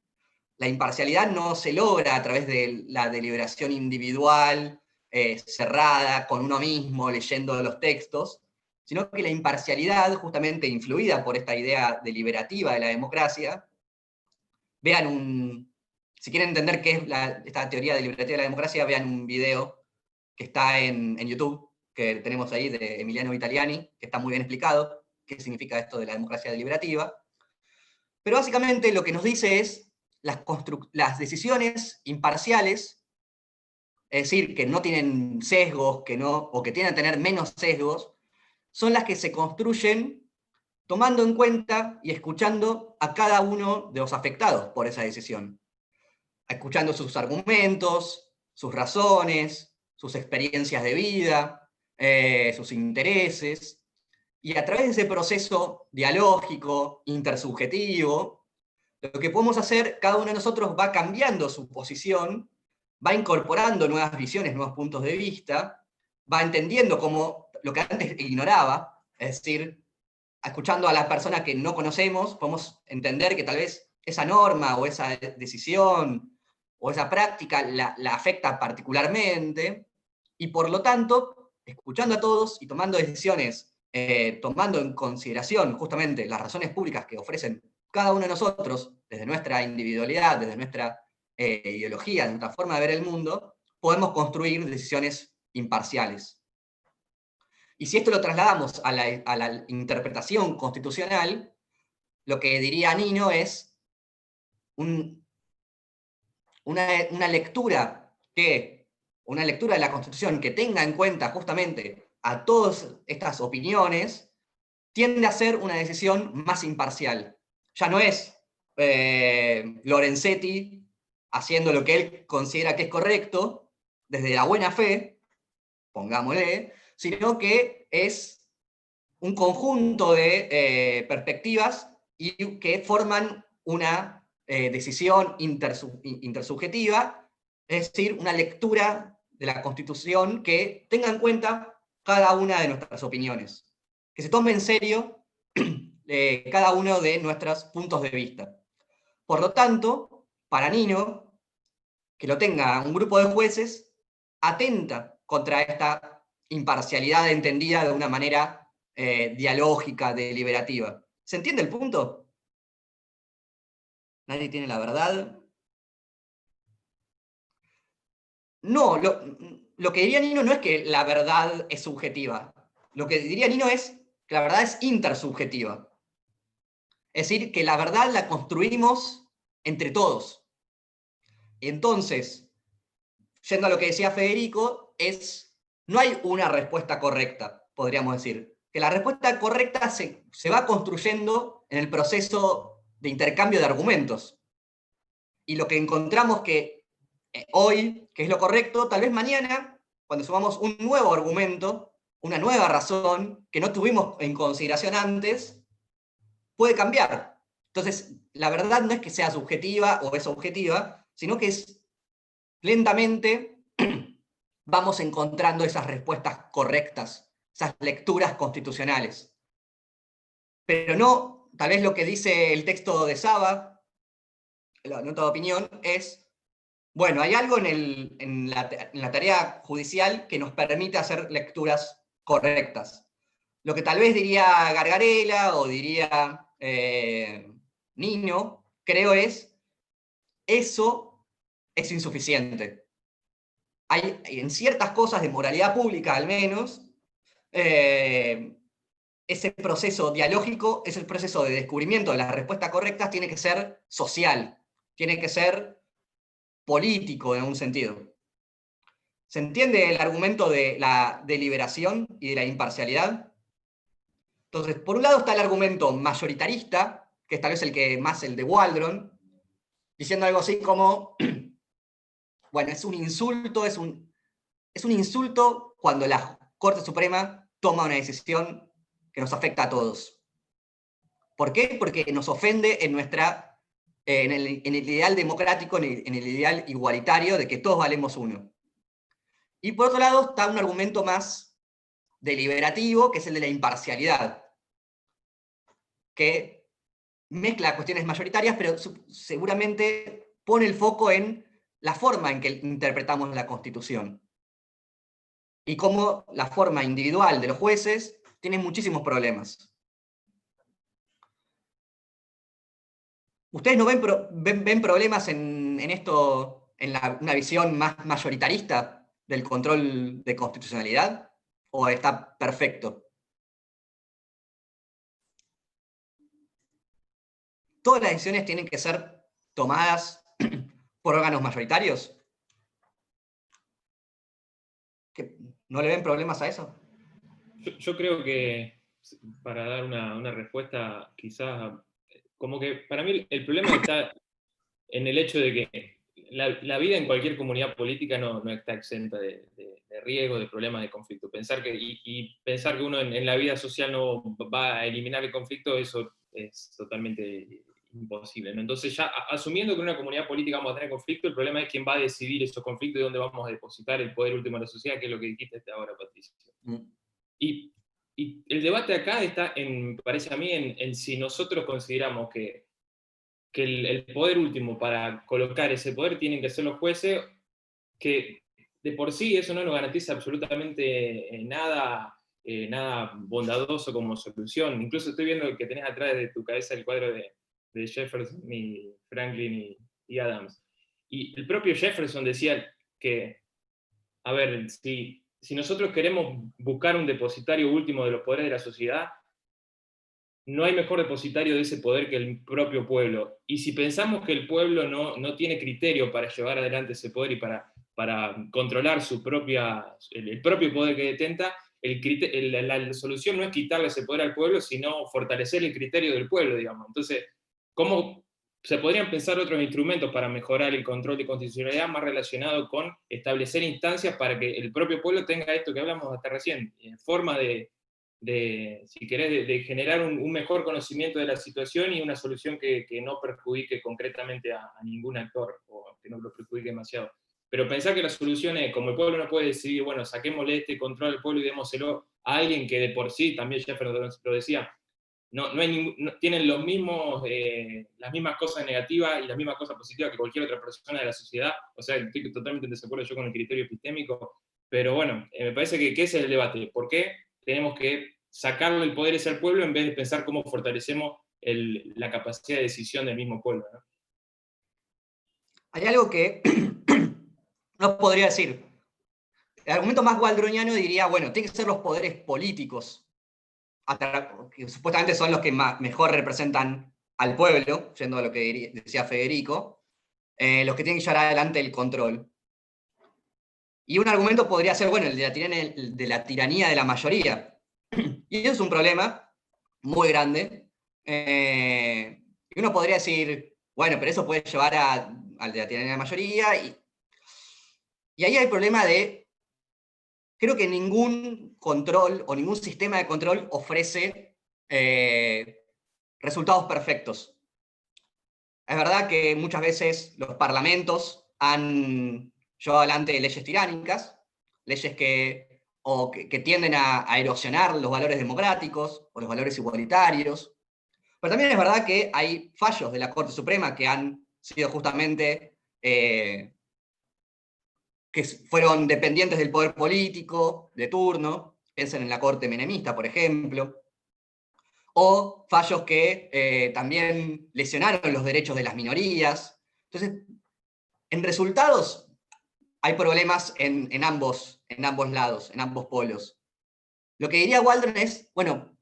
La imparcialidad no se logra a través de la deliberación individual, cerrada, con uno mismo, leyendo los textos, sino que la imparcialidad, justamente influida por esta idea deliberativa de la democracia, si quieren entender qué es esta teoría deliberativa de la democracia, vean un video que está en YouTube, que tenemos ahí, de Emiliano Vitaliani, que está muy bien explicado qué significa esto de la democracia deliberativa. Pero básicamente lo que nos dice es las decisiones imparciales, es decir, que no tienen sesgos, o que tienen a tener menos sesgos, son las que se construyen tomando en cuenta y escuchando a cada uno de los afectados por esa decisión. Escuchando sus argumentos, sus razones, sus experiencias de vida, sus intereses, y a través de ese proceso dialógico, intersubjetivo, lo que podemos hacer, cada uno de nosotros va cambiando su posición, va incorporando nuevas visiones, nuevos puntos de vista, va entendiendo como lo que antes ignoraba, es decir, escuchando a la persona que no conocemos, podemos entender que tal vez esa norma o esa decisión o esa práctica la afecta particularmente, y por lo tanto, escuchando a todos y tomando decisiones, tomando en consideración justamente las razones públicas que ofrecen cada uno de nosotros, desde nuestra individualidad, desde nuestra ideología, de nuestra forma de ver el mundo, podemos construir decisiones imparciales. Y si esto lo trasladamos a la interpretación constitucional, lo que diría Nino es una lectura de la Constitución que tenga en cuenta justamente a todas estas opiniones, tiende a ser una decisión más imparcial. Ya no es Lorenzetti haciendo lo que él considera que es correcto, desde la buena fe, pongámosle, sino que es un conjunto de perspectivas y que forman una decisión intersubjetiva, es decir, una lectura de la Constitución que tenga en cuenta cada una de nuestras opiniones, que se tome en serio cada uno de nuestros puntos de vista. Por lo tanto, para Nino, que lo tenga un grupo de jueces, atenta contra esta imparcialidad entendida de una manera dialógica, deliberativa. ¿Se entiende el punto? ¿Nadie tiene la verdad? No, lo que diría Nino no es que la verdad es subjetiva. Lo que diría Nino es que la verdad es intersubjetiva. Es decir, que la verdad la construimos entre todos. Entonces, yendo a lo que decía Federico, no hay una respuesta correcta, podríamos decir. Que la respuesta correcta se va construyendo en el proceso de intercambio de argumentos. Y lo que encontramos que hoy, que es lo correcto, tal vez mañana, cuando sumamos un nuevo argumento, una nueva razón que no tuvimos en consideración antes, puede cambiar. Entonces, la verdad no es que sea subjetiva o es objetiva, sino que es lentamente vamos encontrando esas respuestas correctas, esas lecturas constitucionales. Pero no, tal vez lo que dice el texto de Saba, la nota de opinión, es, bueno, hay algo en la tarea judicial que nos permite hacer lecturas correctas. Lo que tal vez diría Gargarella o diría Nino, creo eso es insuficiente. Hay en ciertas cosas de moralidad pública al menos, ese proceso dialógico, ese proceso de descubrimiento de las respuestas correctas tiene que ser social, tiene que ser político en un sentido. ¿Se entiende el argumento de la deliberación y de la imparcialidad? Entonces, por un lado está el argumento mayoritarissta, que es tal vez el de Waldron, diciendo algo así como, bueno, es un insulto cuando la Corte Suprema toma una decisión que nos afecta a todos. ¿Por qué? Porque nos ofende en el ideal democrático, en el ideal igualitario de que todos valemos uno. Y por otro lado está un argumento más deliberativo, que es el de la imparcialidad, que mezcla cuestiones mayoritarias, pero seguramente pone el foco en la forma en que interpretamos la Constitución. Y cómo la forma individual de los jueces tiene muchísimos problemas. ¿Ustedes no ven problemas en esto, en una visión más mayoritarista del control de constitucionalidad? ¿O está perfecto? ¿Todas las decisiones tienen que ser tomadas por órganos mayoritarios? ¿No le ven problemas a eso? Yo creo que, para dar una respuesta quizás, como que para mí el problema está en el hecho de que la vida en cualquier comunidad política no está exenta de riesgo, de problemas, de conflicto. Pensar que uno en la vida social no va a eliminar el conflicto, eso es totalmente imposible, ¿no? Entonces, ya asumiendo que en una comunidad política vamos a tener conflicto, el problema es quién va a decidir esos conflictos y dónde vamos a depositar el poder último de la sociedad, que es lo que dijiste hasta ahora, Patricia. Y el debate acá está, parece a mí, en si nosotros consideramos que el poder último para colocar ese poder tienen que ser los jueces, que de por sí eso no nos garantiza absolutamente nada bondadoso como solución. Incluso estoy viendo que tenés atrás de tu cabeza el cuadro de Jefferson y Franklin y Adams. Y el propio Jefferson decía que, a ver, si nosotros queremos buscar un depositario último de los poderes de la sociedad, no hay mejor depositario de ese poder que el propio pueblo. Y si pensamos que el pueblo no tiene criterio para llevar adelante ese poder y para controlar el propio poder que detenta, la solución no es quitarle ese poder al pueblo, sino fortalecer el criterio del pueblo, digamos. Entonces, ¿cómo se podrían pensar otros instrumentos para mejorar el control de constitucionalidad más relacionado con establecer instancias para que el propio pueblo tenga esto que hablamos hasta recién, forma si querés, de generar un mejor conocimiento de la situación y una solución que no perjudique concretamente a ningún actor, o que no lo perjudique demasiado? Pero pensar que la solución es, como el pueblo no puede decidir, bueno, saquémosle este control al pueblo y démoselo a alguien que de por sí, también Jefferson lo decía, tienen las mismas cosas negativas y las mismas cosas positivas que cualquier otra persona de la sociedad. O sea, estoy totalmente en desacuerdo yo con el criterio epistémico, pero bueno, me parece que ese es el debate. ¿Por qué tenemos que sacarle el poder ese al pueblo en vez de pensar cómo fortalecemos la capacidad de decisión del mismo pueblo, ¿no? Hay algo que no podría decir. El argumento más waldroniano diría, bueno, tienen que ser los poderes políticos, que supuestamente son los que mejor representan al pueblo, yendo a lo que decía Federico, los que tienen que llevar adelante el control. Y un argumento podría ser, bueno, el de la tiranía de la mayoría. Y eso es un problema muy grande. Y uno podría decir, bueno, pero eso puede llevar al de la tiranía de la mayoría. Y ahí hay el problema de, creo que ningún control o ningún sistema de control ofrece resultados perfectos. Es verdad que muchas veces los parlamentos han llevado adelante leyes tiránicas, leyes que tienden a erosionar los valores democráticos o los valores igualitarios. Pero también es verdad que hay fallos de la Corte Suprema que han sido justamente, que fueron dependientes del poder político de turno, piensen en la Corte menemista, por ejemplo, o fallos que también lesionaron los derechos de las minorías. Entonces, en resultados hay problemas en ambos lados, en ambos polos. Lo que diría Waldron es, bueno,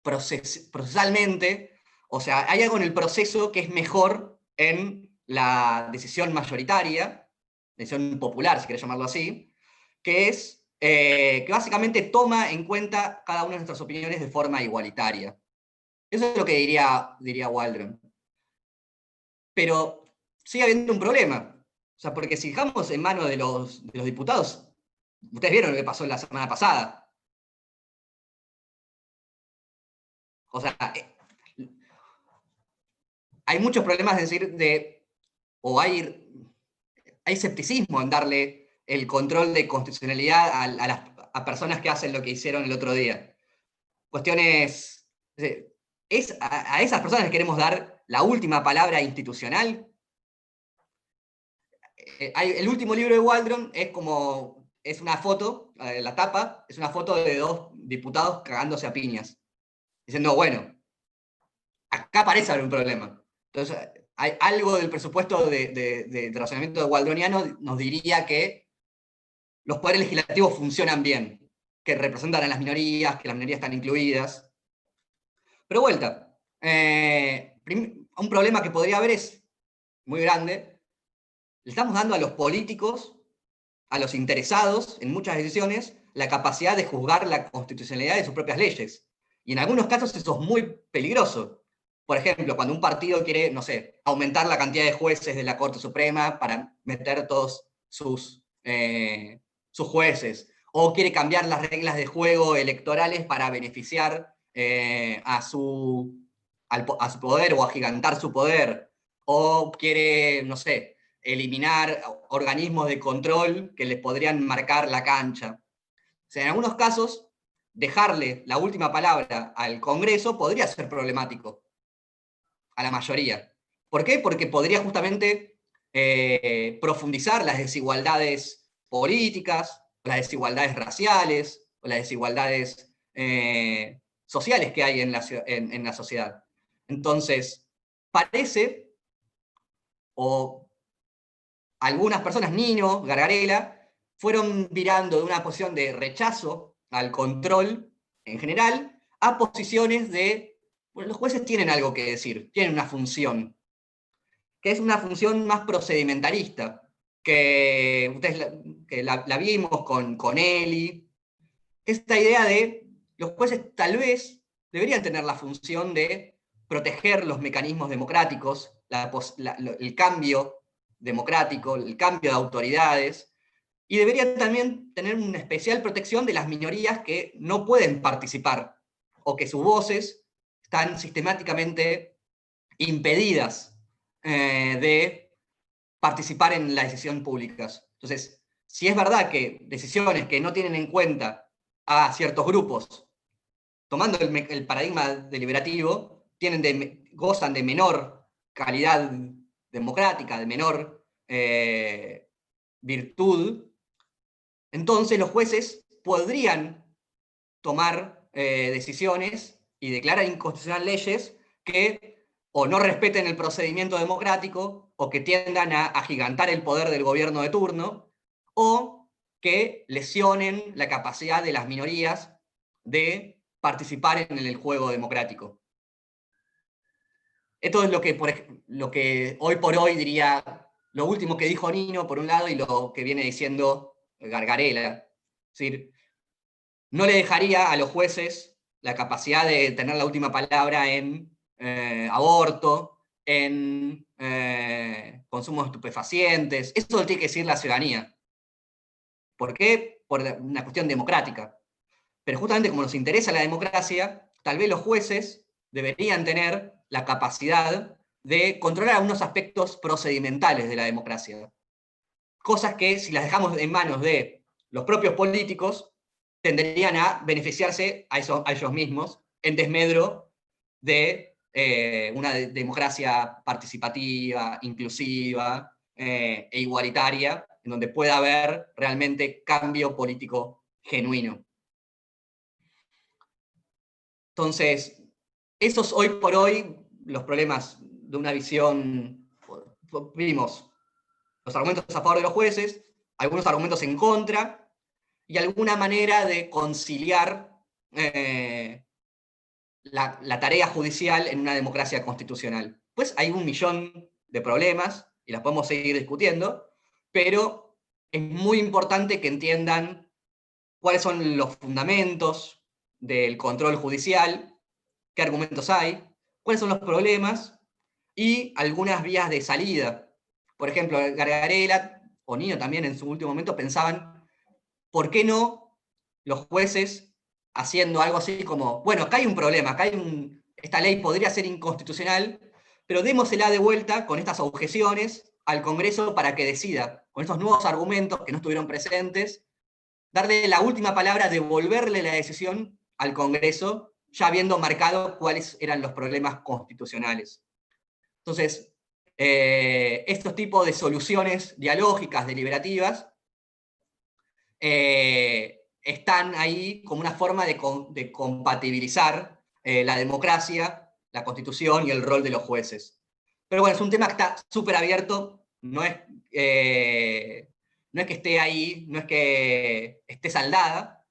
procesalmente, o sea, hay algo en el proceso que es mejor en la decisión mayoritaria, decisión popular, si querés llamarlo así, que es que básicamente toma en cuenta cada una de nuestras opiniones de forma igualitaria. Eso es lo que diría Waldron. Pero sigue habiendo un problema. O sea, porque si dejamos en manos de los diputados, ustedes vieron lo que pasó la semana pasada. O sea, hay muchos problemas, es decir, o hay escepticismo en darle el control de constitucionalidad a personas que hacen lo que hicieron el otro día. Cuestiones, a esas personas les queremos dar la última palabra institucional. El último libro de Waldron es una foto, la tapa, es una foto de 2 diputados cagándose a piñas, diciendo, bueno, acá parece haber un problema. Entonces, hay algo del presupuesto de razonamiento waldroniano nos diría que los poderes legislativos funcionan bien, que representan a las minorías, que las minorías están incluidas. Pero vuelta, un problema que podría haber es muy grande. Le estamos dando a los políticos, a los interesados en muchas decisiones, la capacidad de juzgar la constitucionalidad de sus propias leyes. Y en algunos casos eso es muy peligroso. Por ejemplo, cuando un partido quiere, no sé, aumentar la cantidad de jueces de la Corte Suprema para meter todos sus jueces, o quiere cambiar las reglas de juego electorales para beneficiar a su poder o agigantar su poder, o quiere, no sé, eliminar organismos de control que les podrían marcar la cancha. O sea, en algunos casos, dejarle la última palabra al Congreso podría ser problemático, a la mayoría. ¿Por qué? Porque podría justamente profundizar las desigualdades políticas, las desigualdades raciales, o las desigualdades sociales que hay en la sociedad. Entonces, parece, o algunas personas, Nino, Gargarella, fueron virando de una posición de rechazo al control en general a posiciones de, bueno, los jueces tienen algo que decir, tienen una función, que es una función más procedimentalista, que ustedes la vimos con Eli, esta idea de los jueces tal vez deberían tener la función de proteger los mecanismos democráticos, el cambio democrático, el cambio de autoridades, y deberían también tener una especial protección de las minorías que no pueden participar, o que sus voces están sistemáticamente impedidas de participar en las decisiones públicas. Entonces, si es verdad que decisiones que no tienen en cuenta a ciertos grupos, tomando el paradigma deliberativo, gozan de menor calidad democrática, de menor virtud, entonces los jueces podrían tomar decisiones y declarar inconstitucional leyes que o no respeten el procedimiento democrático, o que tiendan a agigantar el poder del gobierno de turno, o que lesionen la capacidad de las minorías de participar en el juego democrático. Esto es lo que hoy por hoy diría, lo último que dijo Nino, por un lado, y lo que viene diciendo Gargarella. Es decir, no le dejaría a los jueces la capacidad de tener la última palabra en aborto, en consumo de estupefacientes. Eso lo tiene que decir la ciudadanía. ¿Por qué? Por una cuestión democrática. Pero justamente como nos interesa la democracia, tal vez los jueces deberían tener la capacidad de controlar algunos aspectos procedimentales de la democracia. Cosas que, si las dejamos en manos de los propios políticos, tenderían a beneficiarse a ellos mismos en desmedro de una democracia participativa, inclusiva e igualitaria, en donde pueda haber realmente cambio político genuino. Entonces, esos hoy por hoy, los problemas de una visión, vimos los argumentos a favor de los jueces, algunos argumentos en contra, y alguna manera de conciliar la tarea judicial en una democracia constitucional. Pues hay un millón de problemas, y las podemos seguir discutiendo, pero es muy importante que entiendan cuáles son los fundamentos del control judicial, qué argumentos hay, cuáles son los problemas, y algunas vías de salida. Por ejemplo, Gargarella, o Nino también en su último momento, pensaban, ¿por qué no los jueces haciendo algo así como, bueno, acá hay un problema, esta ley podría ser inconstitucional, pero démosela de vuelta con estas objeciones al Congreso para que decida, con estos nuevos argumentos que no estuvieron presentes, darle la última palabra, devolverle la decisión al Congreso, ya habiendo marcado cuáles eran los problemas constitucionales. Entonces, estos tipos de soluciones dialógicas, deliberativas, están ahí como una forma de compatibilizar la democracia, la Constitución y el rol de los jueces. Pero bueno, es un tema que está súper abierto, no es que esté ahí, no es que esté saldada,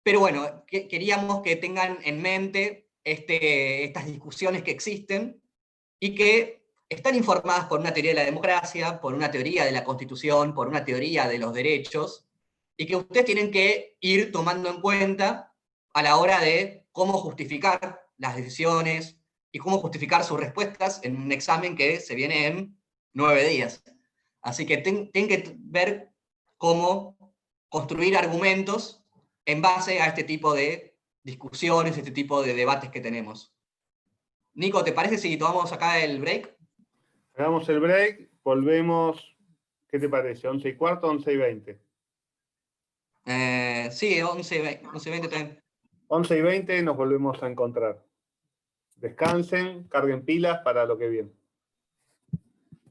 pero bueno, queríamos que tengan en mente estas discusiones que existen y que están informadas por una teoría de la democracia, por una teoría de la Constitución, por una teoría de los derechos, y que ustedes tienen que ir tomando en cuenta a la hora de cómo justificar las decisiones y cómo justificar sus respuestas en un examen que se viene en 9 días. Así que tienen que ver cómo construir argumentos en base a este tipo de discusiones, este tipo de debates que tenemos. Nico, ¿te parece si tomamos acá el break? Hagamos el break, volvemos, ¿qué te parece? ¿11:15, 11:20? Sí, 11:20 también. 11:20 nos volvemos a encontrar. Descansen, carguen pilas para lo que viene.